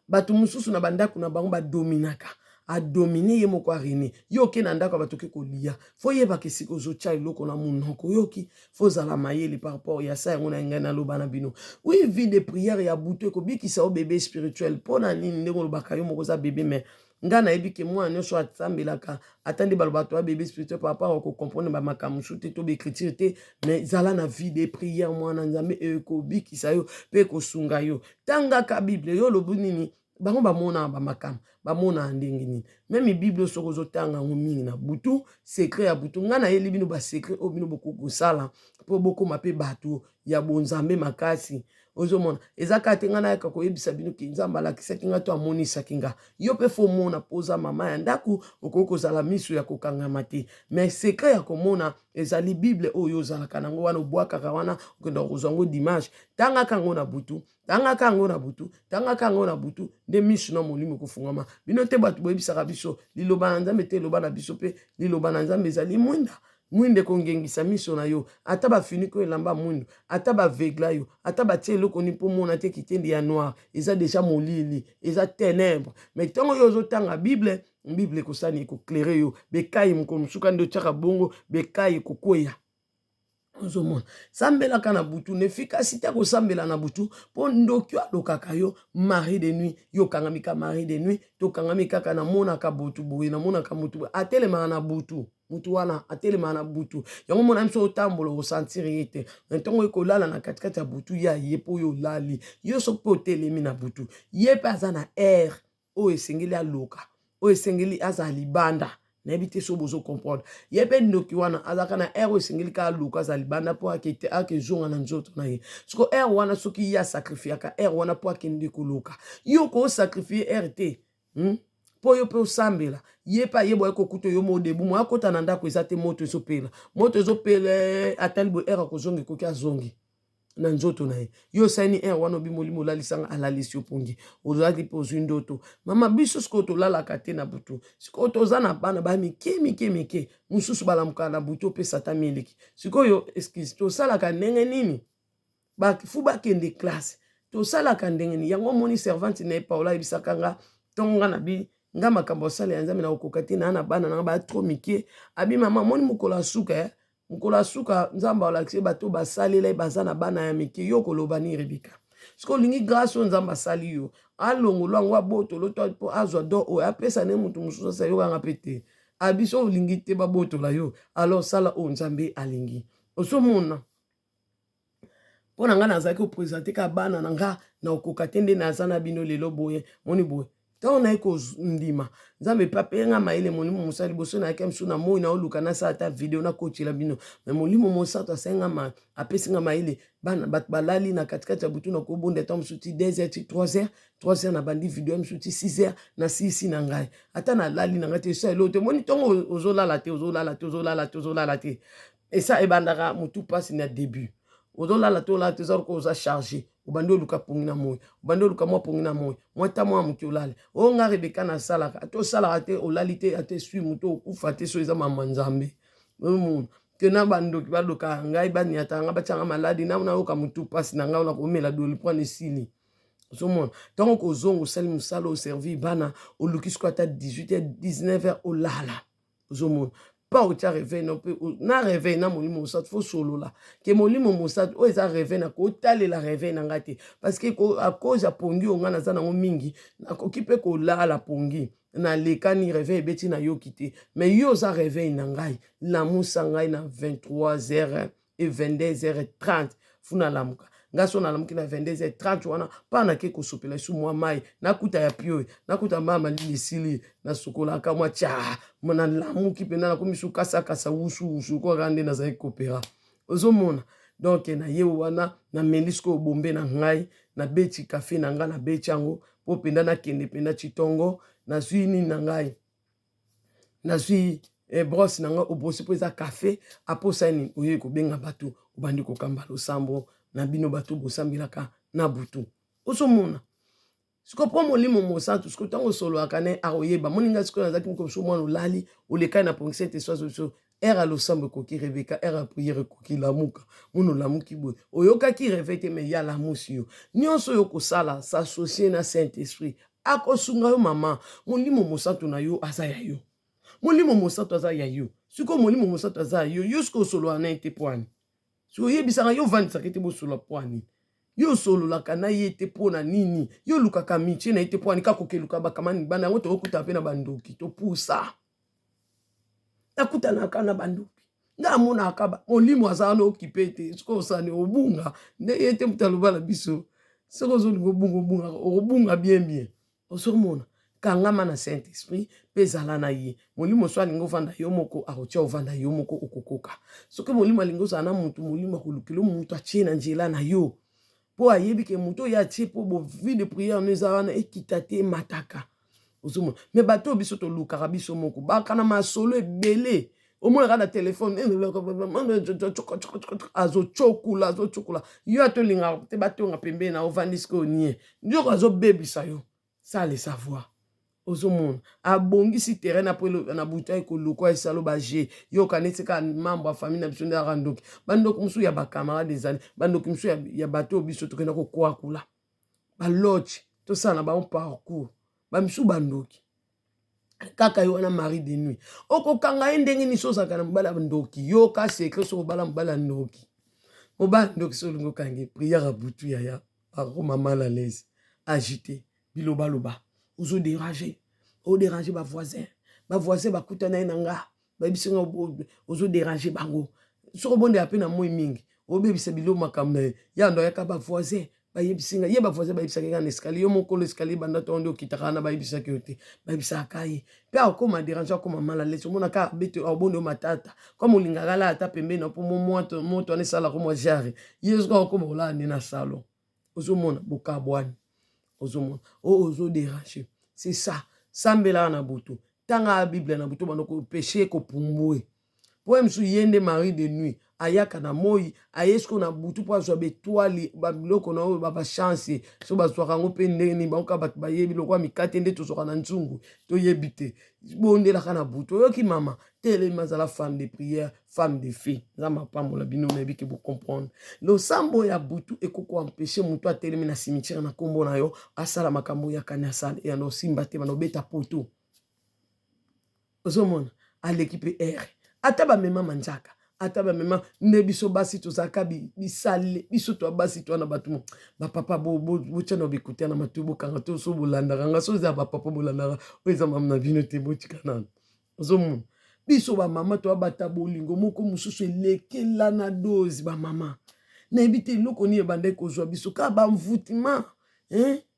batu mususu na bandako na bango badominaka a dominer ye moko arene yoki na ndako batoki kolia fo yeba ke siko zocha iloko na munoko yoki fo zala mayeli par rapport ya sa yango na ngana loba na bino oui vie de prière ya buto ko bikisa o bébé spirituel pona nini ndeko lobaka yo moko za bébé mais ngana ebike mwa nyonso atambelaka atandi balobato ya bébé spirituel par rapport ko comprendre ba makamusu te to be écriture te mais zala na vie de prière mwana nzambe ko bikisa yo pe ko sunga yo tanga ka bible yo lobunini bango bamona bamakam bamona ndenge nini même bible soko zotanga mingi na butu secret ya butu ngana yeli bino ba secret o bino boko sala po boko mape batu ya bonzambe makasi ozomona ezaka te ngana ka koyebisa bino ki nzamba la kisaki nga to amonisa kinga yo pe fo mona poza mama ya ndaku okoko zala misu ya kokanga mate mais secret ya komona ezali bible oyo zala kanango wana obwaka wana okenda kozango dimanche tanga kango na butu tanga kango na butu de misu na molimo kofungama bino te batu boyebisaka biso liloba na nzambe te loba na biso pe liloba na nzambe ezali mwinde kongengisa miso na yo ata bafini ko elamba mwindu ata bavegla yo ata batie eloko ni mpo mona te kitendi ya noir eza déjà molili eza ténèbre mais ntango yo ozotanga bible Bible kosani éclairer yo bekai moko musuka ndo tchaka bongo bekai kokoya ozomona sambelaka na butu nefikasité kosambela na butu mpo ndoki alokaka yo mari de nuit yo kangami ka mari de nuit tokangami kaka namonaka butu boye namonaka mutu boye atelemaka na butu mutu wana atelemaka na butu yango mona biso otambola osentir ye te ntongo ekolala na katikati ya butu ya ye mpo oyo olali yo soki mpe otelemi na butu ye mpe aza na aire oyo esengeli aloka oyo esengeli aza libanda nayebi te so bozo comprendre ye mpe ndoki wana azalaka na aire oyo esengeli kaka aluka aza libanda mpo akezonga na nzoto na ye siko aire wana soki ye asacrifiaka aire wana mpo akende koluka yo koosacrifie aire te mpo yo mpe osambela ye mpe ayeba ekokuta yo modebu mo akota na ndako eza te moto ezopela atali boye aire akozonga ekoki azongi na nzoto na ye yo sani aire wana obi molimo olalisanga alalisi yo pongi ozalaki mpe ozwi ndoto mama biso sikoyo tolalaka te na butu sikoyo toza na bana mike mosusu balamukaka na butu opesa ata miliki sikoyo excuse tosalaka ndenge nini bafu bakende classe tosalaka ndenge nini yango omoni servante na ye paola ayebisaka nga ntongo nga na nga makambo asala ya nzambe na kokoka te na bana nanga baya tro mike abi mama moni mokolo asuka mokolo asuka nzambe alakisi bato basalela baza na bana ya mike yo koloba ni Rebeka siko olingi grâce oyo nzambe asali yo alongolo yango abotolo to mpo azwa do oyo apesa ne moto mosusu asa yokanga mpe te abiso olingi te babotola yo alors sala oyo nzambe alingi osomona mpo na nga nazalaki opresente ka bana na nga na okoka te nde naza na bino lelo boye moni boye ntango naye kondima nzambe mpe apenga mayele molimo mosala liboso nayaki mosusu na moi naoluka nasala ata video nakotela bino me molimo mosato asenga apesinga mayele bana bato balali na katikati ya butu nakobonda ata mosusu ti 2h ti 3h na bandi video ya mosusu ti 6h na 6 na ngai ata nalali na ngai te esa elo te moni ntongo ozolala te esa ebandaka motu mpasi na début ozolala te eza loko oza chargé obandi oluka pongi na moi obandi oluka mwa pongi na moi mwa ta mwa moki olale oyo nga Rebeka nasalaka ate osalaka te olali te ate sui moto okufa te so eza mama nzambe omona ke na bandoki baloka ngai baniata nga batianga maladi nayoka motu mpasi na ngai ona komela dolipoane esili ozomona ntango kozonga osali mosala oservi bana oluki siko ata 18h 19h olala ozomona pa otia réveil na réveil na molimo mosato fo solola ke molimo mosato oyo eza réveil na kotalela réveil na ngai te parce que à cause ya pongi oyo ngai naza nango mingi nakoki mpe kolala pongi nalekani réveil ebeti nayoki te mais yo oza réveil na ngai lamusa ngai na 23h et 22h30 funa lamuka nga so nalamuki na 22h30 wana mpa nake kosopela esu mwa mai nakuta ya pio nakuta mama lilisili nasukolaka mwa tya nalamuki mpena nakomi su kasakasa wusu koka nde nazali kopera ozomona donc na ye wana nameli sikoyo bombe na ngai nabeti kafe na ngai nabeti yango mpo mpenza nakende mpena chitongo nazwi nini na ngai nazwi brosse na ngai obrosi mpo eza kafe aposa nini oye kobenga bato obandi kokamba losambo na bino bato bosambelaka na butu ozomona siko mpo molimo mosantu siko ntango osololaka ne akoyeba moninga sikoyo nazalaki mokoso mwana olali olekai na pongi te so ere alosambo ekoki Rebeka ere apriere ekoki lamuka mona olamuki boye oyokaki réveil te me ya lamusi yo nyonso oyo kosala s'associe na Saint Esprit akosunga yo mama molimo mosantu na yo aza ya yo molimo mosantu aza ya yo siko molimo mosantu aza ya yo siko osolola na ye te pwani so oyebisaka yo ovandisaka ete bosolola pwani yo sololaka na ye te mpo na nini yo lukaka mitie na ye te pwani kaka okeluka bakamani bana yango tokokuta mpe na bandoki topusa nakutanaka na bandoki nga amonaka molimo aza wana okipe te siko osani obunga nde ye te moto aloba na biso soko ozolinga obunga okobunga bien ozomona kangama na Saint Esprit mpe ezala na ye molimo so alingi ovanda yo moko akotia ovanda yo moko okokoka soki molimo alingi ozala na motu molimo akolukela motu atie na nzela na yo mpo ayebi ke motu oyo atie mpo bovi de priere no eza wana ekita te emataka ozomona me bato oyo biso tolukaka biso moko bakana masolo ebele omonaka na telefone azocokola yo atolingaka te batonga pembeni na ovandi sikoyo nie nyoko azobebisa yo ça le savoir ozomona abongisi terrain na buta ekolukwa esalo baje yoka neti ka mambo ya famille na biso nde akandoki bandoki mosusu ya bakamarade ezali bandoki mosusu ya bato biso tokenda kokwakula baloche tosala na bango parcours bamisu bandoki kaka yo wana mari de nuit okokanga ye ndenge nini so ozalaka na mobala ndoki yo ka sekre so kobala mobala ndoki mobala ndoki so olingi okange priere butu yaya akoma mal à l'aise agité bilobaloba ozoderange oderange bavoisin bakutana ye na nga bayebisinga ozoderange bango soko obondela mpe na moi mingi obebisa biloko makambo na ye yando ayaka bavoisin bayebisinga ye bavoisin bayebisaka kaka na escalier yo mokolo escalier banda to nde okitaka wana bayebisaki yo te bayebisaka ye mpe akoma dérange akoma mal à l'aise omona kaka bete obonde yo matata comme olingaka ala ata pembeni na mpo moto wana esalaka mwa jare ye soki akoma kolala nde na salon ozomona bokabwani ozomona ozoderange c'est ça sambelaka na butu tanga bible na butu bando péché ekopumbwe po mosusu ye nde mari de nuit ayaka na moi ayesiko na butu mpo azwa betwali babiloko na oyo bachance so bazwaka yango mpe ndenge nini baoka bato bayebi lokwa mikate nde tozwaka na nzungu toyebi te bondelaka na butu oyoki mama telemi azala femme de prière femme de fille nza mapambola bino nayebi ke bocomprendre losambo ya butu ekoko ampeshe motu atelemi na cimetière na nkombo na yo asala makambo yakani asala eyanda osimba te banobeta poto ozomona aleki mpe ere ata bamema manzaka ata bamema nde biso basi tozalaka bisale biso to basi to na bato bapapa botya na bikutia na matu bokanga to so bolandaka nga so eza bapapa bolandaka oyo eza mama na bino te botika nano ozomona biso bamama to bata bolingo moko mosusu elekela na dozi bamama nayebi te eloko nini ebandaki kozwa biso kaka bamvutima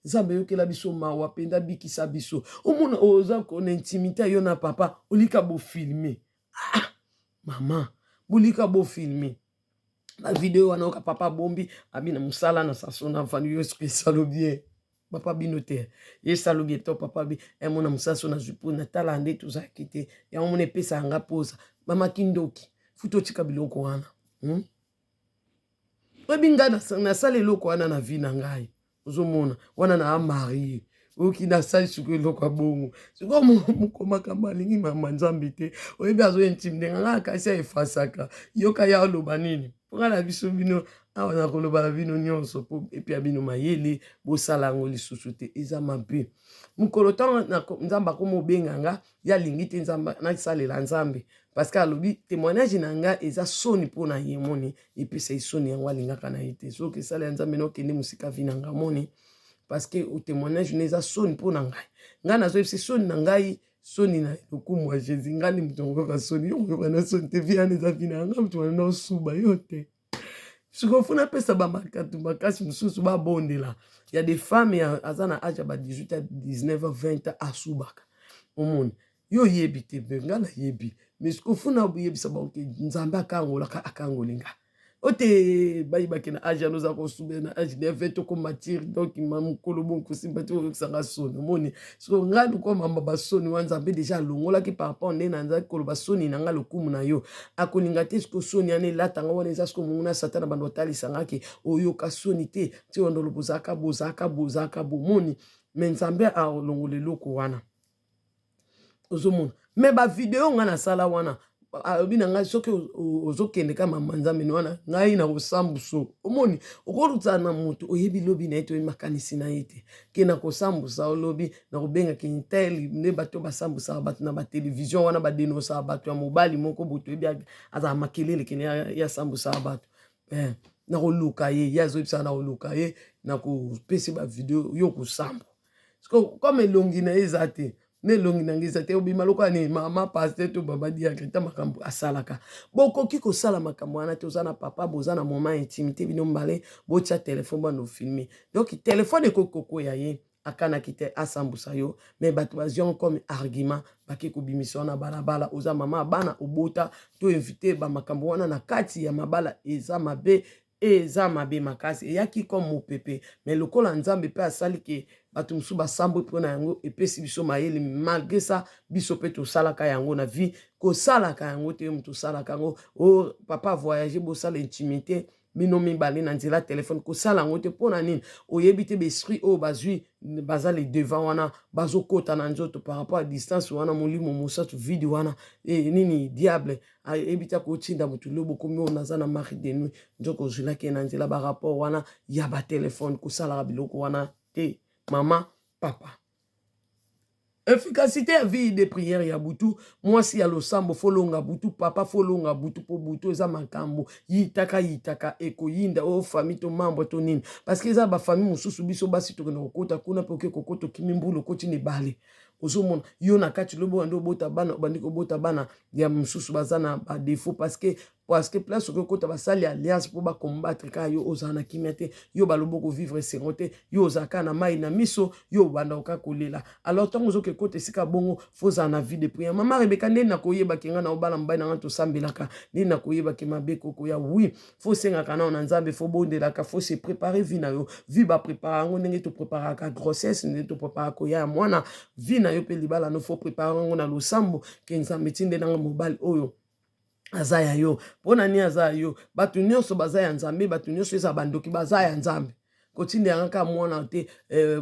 nzambe yokela biso mawa mpenza bikisa biso omona oza kona intimité yo na papa olika bofilme mama bolika bofilme bavideo wana oka papa bombi abina mosala na saso na mfani yo soki esalo bien papa bino te ye esalo bien to papa bi emona mosaso na jupu na tala nde tozalaki te yango mona epesa yanga posa mamaki ndoki futa otika biloko wana oyebi ngai nasala eloko wana na vi na ngai ozomona wana na amarie oki nasali suku eloko ya bongo sikoyo mokomakambo alingi mama nzambe te oyebi azointimide nga kasi aefasaka yoka ya oloba nini mponga na biso bino awa na koloba na bino nyonso mpo epi ya bino mayele bosala yango lisusu te eza mabe mokolo ntango nzambe akoma obenga nga ye alingi te nzambe nasalela nzambe parce que alobi témoignage na nga eza soni mpo na ye moni epesa ye soni yango alingaka na ye te soki esala ya nzambe nokende mosika vi na nga moni parce que au témoignage neza soni mpo na ngai ngai nazoyebisa soni na ngai soni na lokumu ya jésus ngai ndi moto ngoka soni yokoyoka na soni te vi wana eza vi na nga moto wana naosuba yo te sikofuna apesa bamakatu makasi mosusu babondela ya des femmes aza na age ya ba 18 à 19 20 asubaka omoni yo yebi te mpe ngai nayebi mais sikofuna oyebisa baoke nzambe akangolaka akangoli ngai ote bayibaki na age anoza kosubela na age de 20 okomatire donc mokolo bonkosimba te oyokisanga soni omoni so ngai lukomamba basoni wana nzambe deja alongolaki par rapport nde na nzaki koloba soni na ngai lokumu na yo akolinga te siko soni wana elatanga wana eza siko monguna satana bando otalisangaki oyoka soni te ti ondolo bozalaka bomoni me nzambe alongola eloko wana ozomona me bavideo ngai nasala wana alobi na ngai soki ozokende ka mama nzambe wana ngai na kosambusa omoni okolutana na moto oyebi lobi na ye te oyebi makanisi na ye te ke na kosambusa olobi na kobengaki inteli nde bato basambusaka bato na batelevizio wana badenosaka bato ya mobali moko boto oyebi azala makelele kene yasambusaka bato na koluka ye ye azoyebisaka na koluka ye na kopesa bavideo yo kosambo comme elongi na ye eza te nelongi na ngisa te obima lokola ni mama paster to baba diakrita makambo asalaka bokoki kosala makambo wana te oza na papa boza na moment intimité bino mbale botia telefone bano filme donc telefone ekoki kokoya ye akanaki te asambusa yo mais bato bazwi comme argument bake kobimisa wana balabala oza mama bana obota to invite bamakambo wana na kati ya mabala eza mabe eza mabe makasi eyaki comme mopepe mais lokola nzambe mpe asali ke bato mosusu basambwe mpona yango epesi biso mayele malgré ça biso mpe tosalaka yango na vie kosalaka yango te moto osalaka yango o papa voyage bosala intimité bino mibale na nzela telefone kosala yango te mpona nini oyebi te baesprit oyo bazwi baza le devant wana bazokota na nzoto par rapport à distance wana molimo mosusu vide wana nini diable ayebi te kotinda moto lobo komi oyo naza na mari de nuit nzoko ozwilaki na nzela barapport wana ya batelefone kosalaka biloko wana te mama papa efficacité ya vie de prière ya butu mwasi ya losambo folonga butu papa folonga butu po butu eza makambo yitaka ekoyinda o famille to membre to nini parce que eza ba famille mususu biso basi tokende kokota kuna pe oke kokota kimi mbulu koti ne bale ozomona yo na kati lobo ndo bota bana bandi ko bota bana ya mususu bazana ba défaut parce que place oke kota basali alliance pour ba combattre ka yo ozana kimia te yo balobo ko vivre sécurité yo ozaka na mai na miso yo banda oka kolela alors tango zoke kote sika bongo foza na vie de prière mama Rebeka nde na koyeba kinga na obala mbai na nganto sambelaka nde na koyeba ke mabeko ko ya oui faut senga kana na nzambe faut bondelaka faut se préparer vie na yo vie ba préparer ngo ndenge to préparer ka grossesse ndenge to préparer ko ya mwana vie na yo pe libala no faut préparer ngo na losambo ke nzambe tinde na mobile oyo azaya yo pona ni azaya yo batu nyonso bazaya nzambe batu nyonso eza bandoki bazaya nzambe kotinde yanga mwana te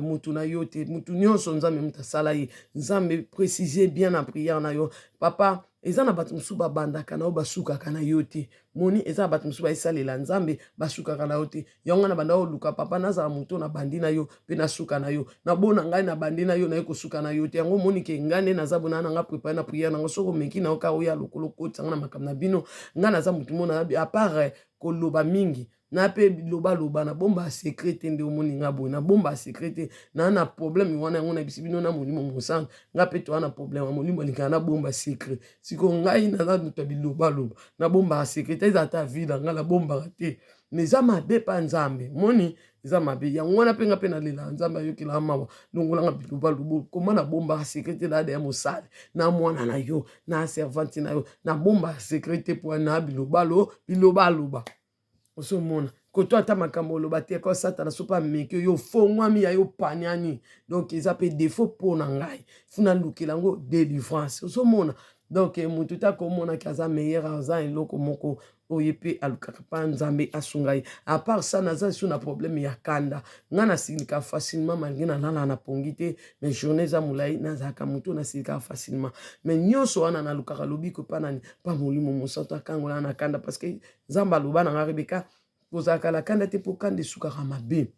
mutu na yo te mutu nyonso nzambe mutasala ye nzambe préciser bien na prière na yo papa eza na bato musu babandaka na yo basukaka na yo te moni eza na bato musu baesalela nzambe basukaka na yo te yango na banda oluka papa nazala moto na bandi na yo mpe nasuka na yo nabona ngai na bandi na yo na ye kosuka na yo te yango moni ke ngai nde naza bona nanga prépare na prière nango soko omeki na yo ka oya lokolo kotisanga na makambo na bino ngai naza motu mona apart koloba mingi na pe loba na bomba secrète nde omoni nga boye na bomba secrète na problème wana yango na bisi bino na molimo mosanga nga pe to na problème molimo likana na bomba secret siko ngai na muta biloba na bomba secrète eza ta vida nga la bomba te mais za mabe pa nzambe moni za mabe yango wana pe nga pe na lela nzambe ayokela mawa longola nga biloba koma na bomba secrète la de mosale na mwana na yo na servante na yo na bomba secrète pour na biloba osomona koto ata makambo oloba te ko satana so pa meki yo fongwami ya yo paniani donc eza pe défaut po na ngai funa lukela ngo délivrance osomona donc mutu ta komona kaza meilleur aza eloko moko oye pe alukaka pa nzambe asungai à part ça naza sur na problème ya kanda nga na silika facilement malgré na lala na pongi te mais journée za mulai nazaka mutu na silika facilement mais nyonso wana na lukaka lobiko pa nani pa molimo mosato akangola na kanda parce que nzamba loba na Rebeka kozaka la kanda te po kanda sukaka mabe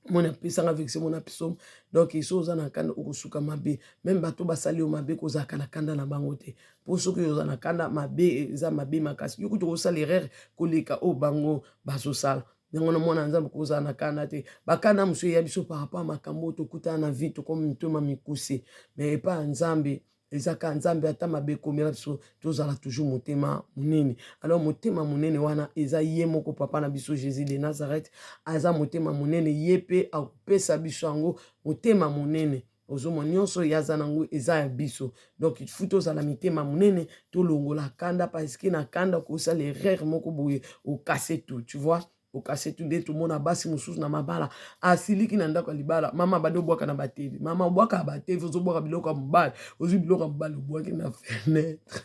mona pesanga vexe mona pisom donc iso oza na kanda okosuka mabe même bato basali o mabe kozaka na kanda na bango te po soki oza na kanda mabe eza mabe makasi yo kuto kosala erreur koleka o bango bazosala yango na mwana nzambe koza na kanda te bakanda musu ya biso par rapport à makambo tokuta na vie to comme mitoma mikuse mais pas nzambe ezaka nzambe ata mabe komela biso tozala toujours motema munene alors motema munene wana eza ye moko papa na biso Jésus de Nazareth aza motema munene ye pe akopesa biso yango motema munene ozomona nyonso yaza nango eza ya biso donc il faut tozala mitema munene tolongola kanda parce que na kanda kosala erreur moko boye okase tout tu vois okase tout nde tomona basi mosusu na mabala asiliki na ndako ya libala mama bade obwaka na batevi mama obwaka batevi ozobwaka biloko ya mobali ozwi biloko ya mobali obwaki na fenêtre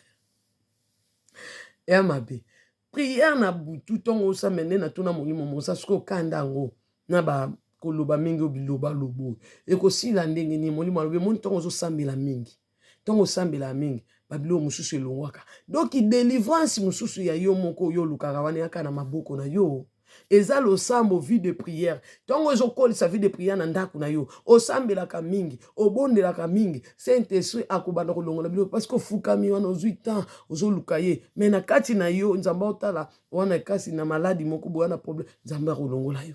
ya mabe prière na butu ntongo osamba nde na tuna molimo mosa soki okanda yango na bakoloba mingi o biloba lobo ekosila ndenge nini molimo alobi moni ntongo ozosambela mingi ntongo osambela mingi babilo mosusu elongwaka donc délivrance mosusu ya yo moko oyo olukaka wana yaka na maboko na yo eza losambo vie de prière ntongo ezokolisa vie de prière na ndako na yo osambelaka mingi obondelaka mingi saint esprit akobanda kolongola biloko parce que ofukami wana ozwi temps ozoluka ye mais na kati na yo nzambe otala wana kasi na maladi moko boya na problème nzambe akolongola yo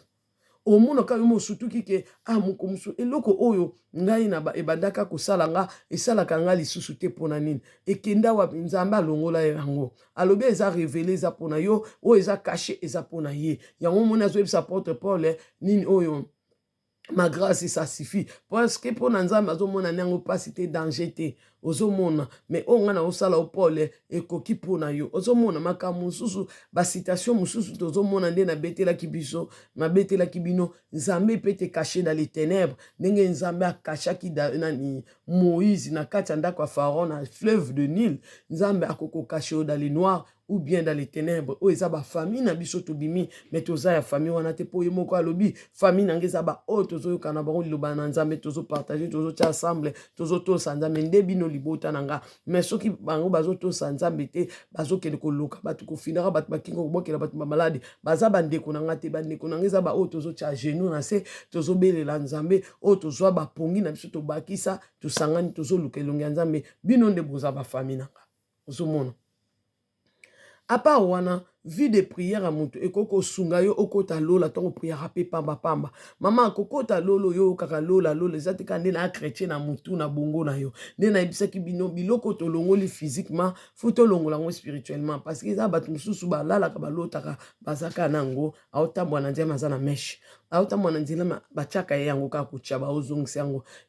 omona ka yo mosutuki ke moko mosu eloko oyo ngai na ebandaka kosala nga esalaka nga lisusu te mpona nini ekenda wapi nzambe alongola yango alobi eza révélé eza mpona yo oyo eza caché eza mpona ye yango moni azoyebisa porte Paul nini oyo ma grâce ça suffit parce que pour nzambe azomona nango pasi te danger te ozomona mais onga na osala o Paul ekoki pona yo ozomona makambo mosusu ba citation mosusu tozomona nde na betelaki biso na betelaki bino nzambe peut te cacher dans les ténèbres ndenge nzambe akashaki nani Moïse na kati ya ndako ya Pharaon na fleuve de Nil nzambe akoko cacher dans les noirs ou bien dans les ténèbres o eza ba famille na biso tobimi mais toza ya famille wana te po yemoko alobi famille na ngeza ba o tozo kana bango liloba na nzambe tozo partager tozo tia ensemble tozo tosa nzambe nde bino libota nanga mais soki bango bazotosa nzambe te bazokende koluka bato kofinaka bato bakinga kobokela bato bamaladi baza bandeko nanga te bandeko nanga eza baoyo tozotya genou na se tozobelela nzambe oyo tozwa bapongi na biso tobakisa tosangani tozoluka elongi ya nzambe bino nde boza bafami nanga ozomona apa wana vie de prière à mutu ekoko sunga yo okota lola tongo prière pe pamba pamba mama kokota lolo yo kaka lola ezati ka nde na chrétien na mutu na bongo na yo nde na ebisaki bino biloko to longoli physiquement futo longola ngo spirituellement parce que eza bato mususu balalaka balotaka bazaka nango aotambwa na nzema za na mesh aotambwa na nzela bachaka yango kaka kutia baozongisa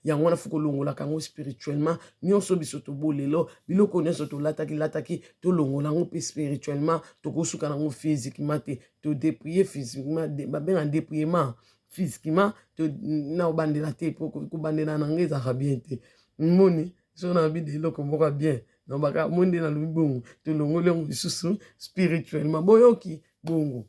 yango wana fuko longola kango spirituellement nyonso biso tobolelo biloko nyonso lataki to longola ngo pe spirituellement tokosuka nango physiquement te to dépouiller physiquement babenga dépouillement physiquement to na obandela te po kobandela nango ezaka bien te moni so na bi de eloko moko bien na baka monde na lubongo to longoli yango lisusu spirituellement boyoki bongo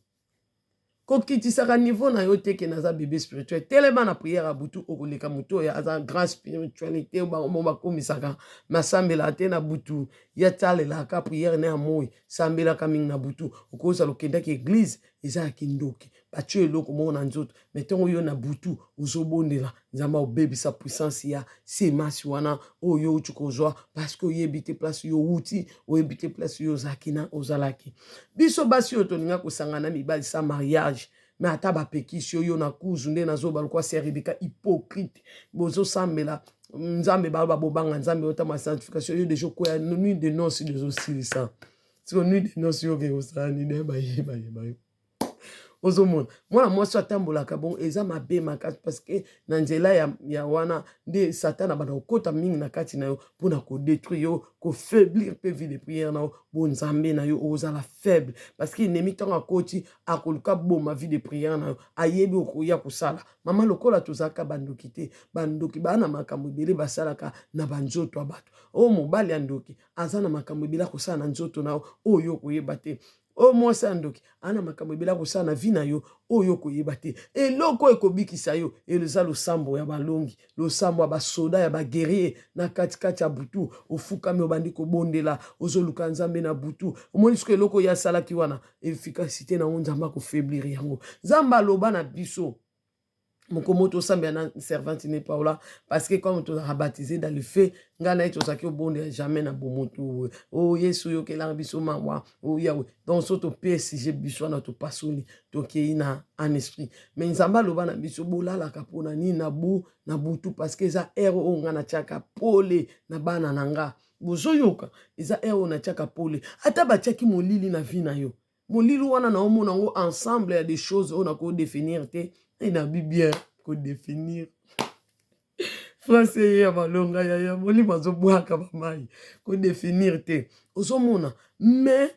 kokitisaka niveau na yo teke naza bébé spirituel telema na prière à butu okoleka mutu ya aza grand spiritualité mo bakomisaka masambela te na butu ya talelaka prière na ya moi sambelaka mingi na butu okoza lokendaki église eza ya kindoki batio eloko moko na nzoto me ntongo yo na butu ozobondela nzambe obebisa puissance ya semasi wana oyo outi kozwa parce que oyebi te place yo uti oyebi te place yo ozalaki na ozalaki biso basi oyo tolinga kosangana mibali sa mariage me ata bapekisi oyo na kuzu nde nazoba lokwa serebeka hypocrite bozosambela nzambe baloba bobanga nzambe otama sanctification yo deja koya nuit de noces dezosilisa siko nuit de noces yo kekosala nini bayeba ozomona mwana mwasi atambolaka bon eza mabe makasi parce que na nzela ya wana nde satana bana kokota mingi na kati na yo mpona kodétruire yo kofaiblir mpe vie de prière na yo bonzambe na yo ozala faible parce que enemi ntango akoti akoluka boma vie de prière na yo ayebi okoya kosala mama lokola tozalaka bandoki te bandoki baa na makambo ebele basalaka na banzoto ya bato oyo mobali ya ndoki aza na makambo ebele akosala na nzoto na yo oyo okoyeba te o mwasi andoki ana makambo ebela kosala na vi na yo oyo koyeba te eloko ekobikisa yo eza losambo ya balongi losambo ya basoda ya baguerrier na katikati ya butu ofukami obandi kobondela ozoluka nzambe na butu omoni soki eloko oyo asalaki wana efficacité nango nzambe akofaiblir yango nzambe aloba na biso Mokomo to sambe na servante ne Paula parce que comme tu as baptisé dans le feu ngana to saki obonde jamais na bomoto oh yesu yo ke la biso mawa oh yawe donc soto pesi je biso na to pasoni to ke ina en esprit mais nzamba loba na biso bolala kapona ni na butu parce que za ero o ngana chaka pole na bana nanga bozoyoka eza ero na chaka pole ata ba chaki molili na vi na yo molili wana na omona ngo ensemble ya des choses on a ko définir te. Il a bien qu'on définir. Français ya malonga ya moli mazobuaka bamai qu'on définir te. Ozomona mais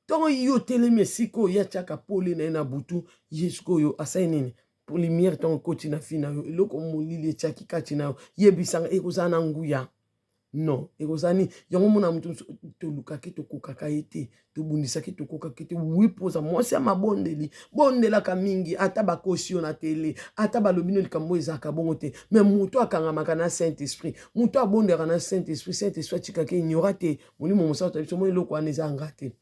tant yo teleme siko ya chaka pole na butu yesko yo asai nini pour lumière ton koti na fina yo eloko molili chaki kati na yo yebisanga ekozana nguya. Non, ekozani yango mona mutu to lukaki to kokaka ete to bundisaki to kokaka ete oui poza mwasi ya mabondeli bondela ka mingi ata bakosi yo na tele ata balobino likambo ezaka bongo te mais mutu akangamaka na Saint-Esprit mutu abondera na Saint-Esprit chikaki ignora te molimo mosata biso mo eloko wana eza anga te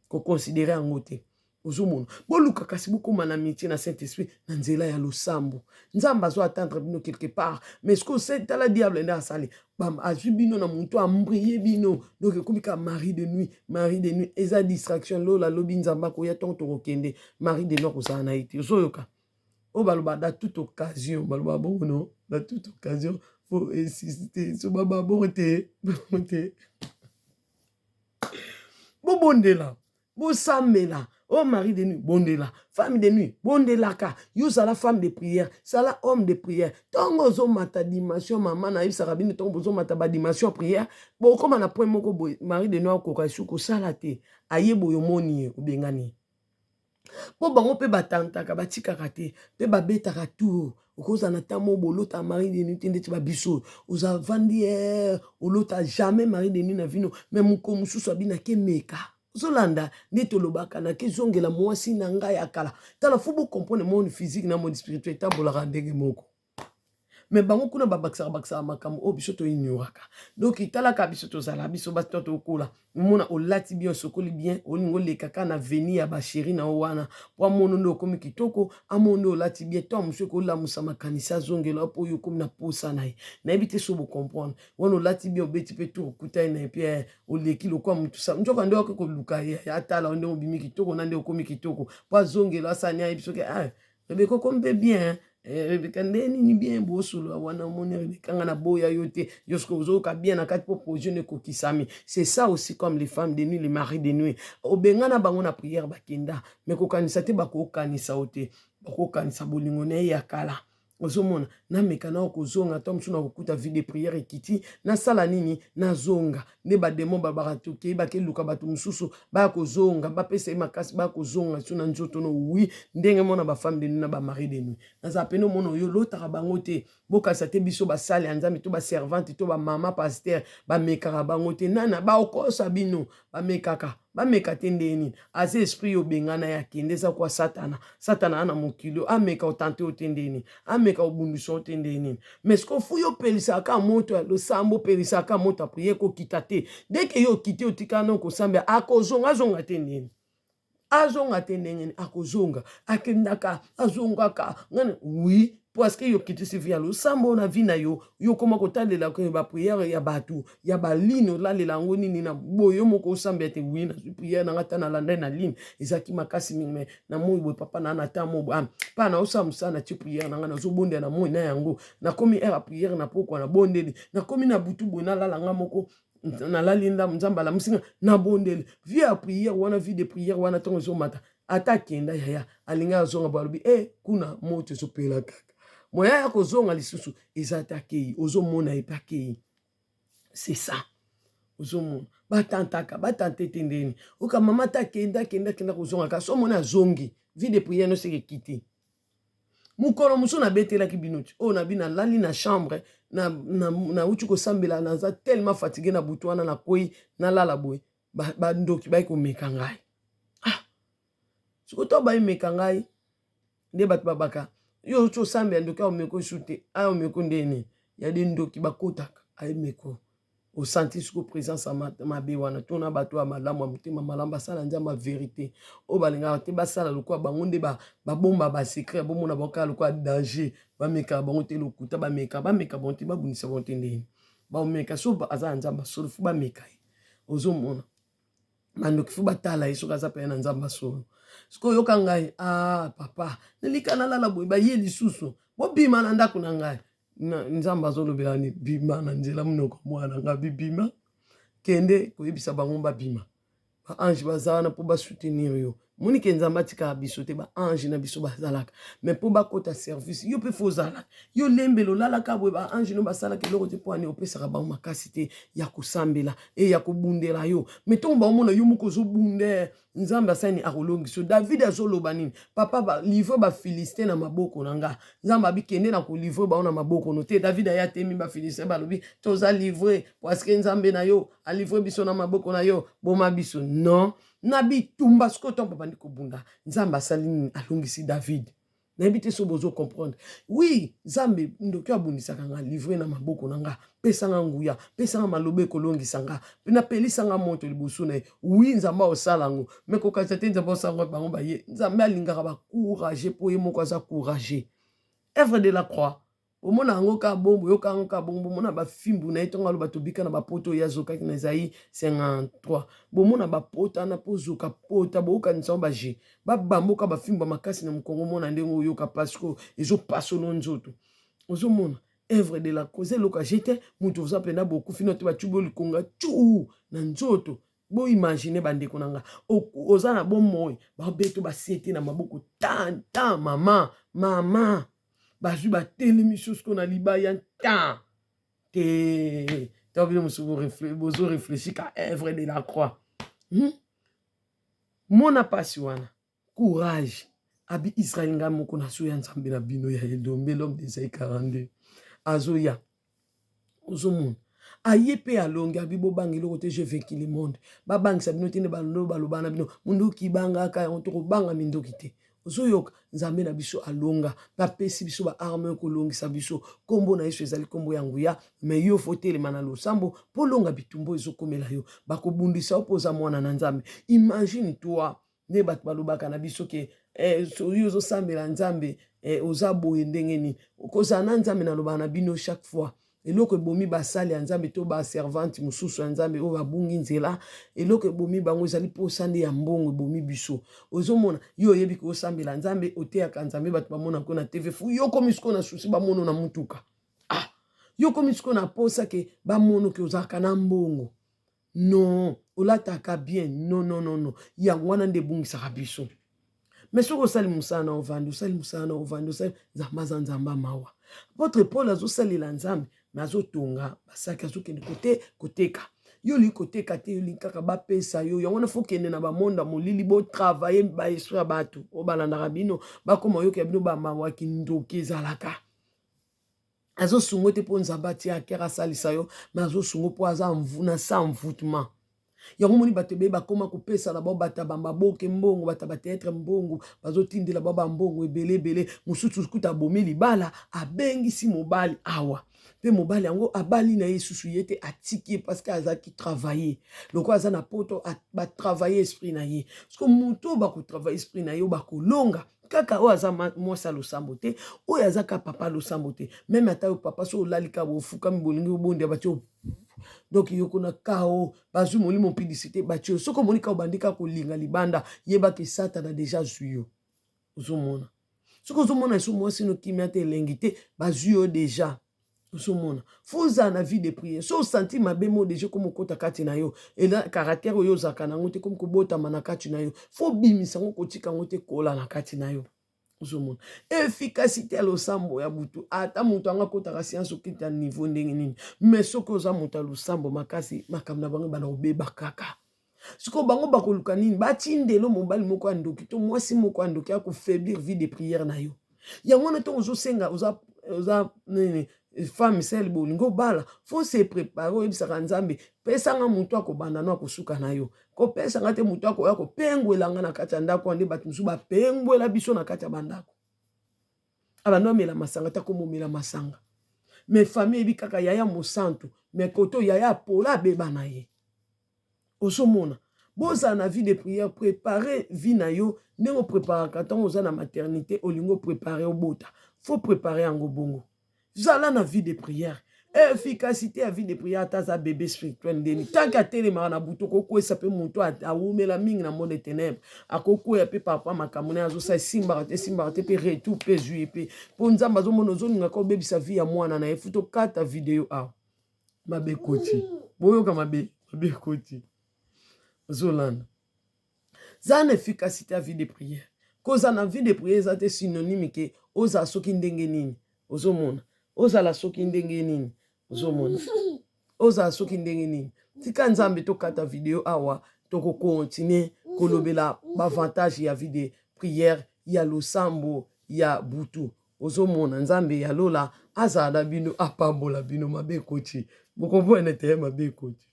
ko considérer yango te ozomona boluka kasi bokoma na métier na Saint-Esprit na nzela ya losambo nzamba zo attendre bino quelque part mais ce que c'est la diable nda asali bam azwi bino na muntu ambrier bino donc komika mari de nuit eza distraction lola lobi nzamba ko ya tonto kokende mari de nuit kozana na ite ozoyoka o baloba da toute occasion baloba bon non da toute occasion faut insister so baba bonté bobondela bosamela. Oh mari de nuit, bondela. Femme de nuit, bondelaka. You sala femme de prière, sala homme de prière. Tongo zo mata dimension maman na isa rabine tongo zo mata ba dimension prière. Bon comme na point moko boy mari de nuit ko kasuko sala te. Ayebo yo moni obengani. Po bango pe batantaka batikaka te, pe babetaka tout. Okoza na tamo bolota mari de nuit ndeti ba biso. Oza vandi olota jamais mari de nuit na vino, mais muko mususu abina ke meka. Zolanda neto lobaka na ke zongela mwasi na ngai akala tala fubu comprendre monde physique na monde spirituel tambola ndenge moko mais bango kuna bakisa makambo o biso to ignoraka. Donc italaka biso to zala biso bato to kola mona olati bien sokoli bien olingo le kaka na veni ya ba chéri na wana po mono ndo komi kitoko amondo olati bien to monsieur ko la musa makanisa zongela po yo komi na posa na ye na ebite so bo comprendre wono olati bien obeti pe to kuta na puis oleki lokwa mutu sa njoka ndo ko luka ya tala ndo obimi kitoko na ndo komi kitoko po zongela sanya biso ke Rebecca kombe bien Rebecca ndeni ni bien bosolo wana moni Rebecca ngana boya yote yosko zoka bien na kati po projet ne kokisami. C'est ça aussi comme les femmes de nuit, les maris de nuit. Obengana bango na prière bakenda mais kokanisa te bako kanisa ote bako kanisa bolingo ne ya kala. Ozomona na mekana okozonga tom suna kokuta vie de prière ekiti na sala nini na zonga ne ba demo ba baratuke ba ke luka batu mususu ba kozonga ba pesa makasi ba kozonga suna nzoto no oui ndenge mona ba femme de nuit na ba mari de nuit na za peno mono yo lota bango te bokasa te biso ba sale anzami to ba servante to ba mama pasteur ba mekara bango te nana ba okosa bino ba mekaka ba mekate ndeni ase esprit yo bengana ya kende za kwa satana ana mokilo ameka otante otendeni ameka obunduso otendeni mais ce fu yo pelisa ka moto lo sambo pelisa ka moto prier ko kitate dès que yo kité otikana ko samba akozonga zonga tendeni azonga tendeni akozonga akendaka azongaka ngana oui parce que yo kiti se via lo sambo na vina yo koma ko talela ko ba prière ya batu ya ba lino la le lango nini na boyo moko samba te oui na prière na ngata na landa na ligne ezaki makasi mingi na moyi bo papa na na tamo pa na osa musana ti prière na ngana zo bonde na moyi na yango na komi era prière na poko na bondeli na komi na butu bo na la langa moko na la linda mzamba la musinga na bondeli via prière wana vie de prière wana tongo zo mata atakenda ya alinga zonga balubi kuna moto zo pela kaka moya ya kozonga lisusu ezatake ozo mona epake c'est ça ozo mona batante tendeni oka mama ta kenda kozonga ka so mona zongi vie de prière no seke kiti mukolo musu na betela ki binuti na bina lali na chambre na uchu ko sambela na za tellement fatigué na butwana na koi na lala boy ba ndoki ba ko meka ngai sikoto ba meka ngai nde bat babaka yo cho sambe ndoka omeko shute omeko ndeni ya de ndoki bakotaka meko au senti siko présence ma be wana tona bato malamu mutima malamba sala nzamba vérité o balinga te basala lokwa bango nde ba bomba ba secret bomona boka lokwa danger ba meka bango te lokuta ba meka bonte ba bunisa bonte ndeni ba meka so aza nzamba solo fu ba meka ozomona mandoki fu batala yeso kaza pe na nzamba solo siko yoka ngai papa nelikana lala boy ba ye lisusu bo bima na ndako na ngai nzamba zolobela ni bima na nzela munoko mwana nga bibima kende koyebisa bango babima ba ange bazana po ba soutenir yo moni ke nzamba tika biso te ba ange na biso bazalaka mais po ba kota service yo pe fozala yo lembelo lala ka bo ba ange no basala ke loko te po ani opesa ka ba makasi te ya kusambela ya kubundela yo mais to ba mona yo moko zo bunde nzamba sani akolongi so David azoloba nini papa ba livre ba Philistin na maboko nanga nzamba bikende na ko livre ba na maboko no te David aya temi ba Philistin ba lobi toza livre parce que nzambe na yo a livre biso na maboko na yo boma biso non nabi tumba skoto papa ndiko bunda nzamba salini alongisi David n'habite so bozo comprendre oui zambe ndoki abundisaka nga livre na maboko nanga pesa nga nguya pesa nga malobe kolongisa nga pena pelisa nga moto liboso na oui nzamba osalango mais kokatsa te nzamba osalango bango baye nzambe alingaka ba courage po ye moko aza courage œuvre de la croix omona ngo ka bombo yo ka ngo ka bombo mona ba fimbu na etonga lo batobika na ba poto ya zoka ki na Isaïe 53 bomona ba pota na pozuka pota boka nso ba je ba bamboka ba fimbu makasi na mkongo mona ndengo yo ka pasko ezo pasono nzoto ozomona œuvre de la cause loka jete mutu za pena beaucoup fino te ba tubo likonga tu na nzoto bo imaginer bandeko nanga oza na bon moy ba beto ba siete na maboko tanta mama bazwi batele misos qu'on a libaya tant te t'as vu bozo réfléchir qu'à œuvre de la croix mon apasiwana courage abi Israël nga moko na so ya nzambe na bino ya Edombe l'homme d'Isaïe 42 azoya ozomon aye pe alonga bibo bangelo kote je vaincu le monde ba bangisa bino tene baloba bana bino mundu ki banga ka on to banga mindoki te ozoyoka nzambe na biso alonga bapesi biso baarme kolongisa biso kombo na Yesu ezali kombo ya nguya me yo fotelema na losambo mpo longa bitumbu ezokomela yo bakobundisa yo mpo oza mwana na nzambe. Imagine toi nde bato balobaka na biso ke soki ozosambela nzambe oza boye ndenge nini okozala na nzambe nalobaka na bino chaque fois eloko ebomi basali ya nzambe to baservante mosusu ya nzambe oyo babungi nzela eloko ebomi bango ezali mposa nde ya mbongo ebomi biso ozomona yo oyebi ke osambela nzambe oteyaka nzambe bato bamona ko na tv fu yo komi siko na susi bamono na mutuka yo komi siko na posa ke bamono ke ozalaka na mbongo non olataka bien non yango wana nde ebungisaka biso. Mais soki osali mosala na ovandi osali mosala na ovandi osali nzambe aza nzambe amawa. Apôtre Paul azosalela nzambe me azotonga basaki azokende koteka yo olingi koteka te yo olingi kaka bapesa yo yango wana fokende na bamonda molili botravaye baesprit ya bato oyo balandaka bino bakoma oyoka bino bamawaki ndoki ezalaka azosungo te mpo nzambe atia akere asalisa yo me azosungo mpo aza na sa envoûtement. Yango moni bato ebeye bakoma kopesa na bao bata bambaboke mbongo bata bateatre mbongo bazotindela bao bambongo ebele mosusu kuta abomi libala abengisi mobali awa mpe mobali yango abali na ye susu ye te atiki ye parce que azalaki travailler loko aza na poto batravaille esprit na ye parceke moto bakotravaille esprit na ye oyo bakolonga kaka oyo aza mwasi losambo te oyo aza ka papa losambo te meme ata oyo papa so olali ka bofukami bolingi obondia batio donc yokona kao bazwi molimo publicité batio soko moni ka obandika kolinga libanda yebaki satana deja zwi yo ozomona soko ozomona eso mwasi no kimia te elengi te bazwi yo deja ozomona foza na vie de prière so senti mabe mo deja komo kota kati na yo ela caractère oyo ozaka nango te komo kobotama na kati na yo fo bimisa ngo kotika ngo te kola na kati na yo ozomona efficacité ya losambo ya butu ata moto anga kotaka science okita niveau ndenge nini mais soki oza moto ya losambo makasi makambo na bango bana obeba kaka siko bango bakoluka nini batindelo mobali moko ya ndoki to mwasi moko ya ndoki akofaiblir vie de prière na yo yango wana ntongo ozosenga oza nini femme sele bolingo bala fo se prépare oyebisaka nzambe pesanga moto akobanda no akosuka na yo kopesanga te moto akoya kopengwelanga na kati ya ndako nde bato mosusu bapengwela biso na kati ya bandako abando amela masanga ta komomela masanga mais famille ebi kaka yaya mosantu mais koto yaya pola abeba na ye ozomona bozala na vie de prière préparer vie na yo ndenge opreparaka ntango oza na maternité olingo préparer obota faut préparer yango bongo zala na vie de prière efficacité ya vie de prière ata aza bébé spirituel ndeni tanke atelemaka na butu okokwesa mpe moto awumela mingi na monde ténèbre akokweya mpe papa makambo na ye azosala esimbaka te mpe retour mpe zwi mpe mpo nzambe azomona ozolingaka obebisa vie ya mwana na ye fu tokata video awa mabe koti boyoka mabe koti ozolanda za na efficacité ya vie de prière koza na vie de prière eza te synonyme ke ozala soki ndenge nini ozomona ozala soki ndenge nini ozomona ozala soki ndenge nini tika nzambe tokata video awa tokokontinue kolobela bavantage ya vie de prière ya losambo ya butu ozomona nzambe ya lola azala na bino apambola bino mabe koti bokompone te mabe koti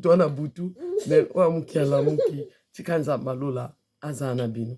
to wana butu me oya moki alamuki tika nzambe alola azala na bino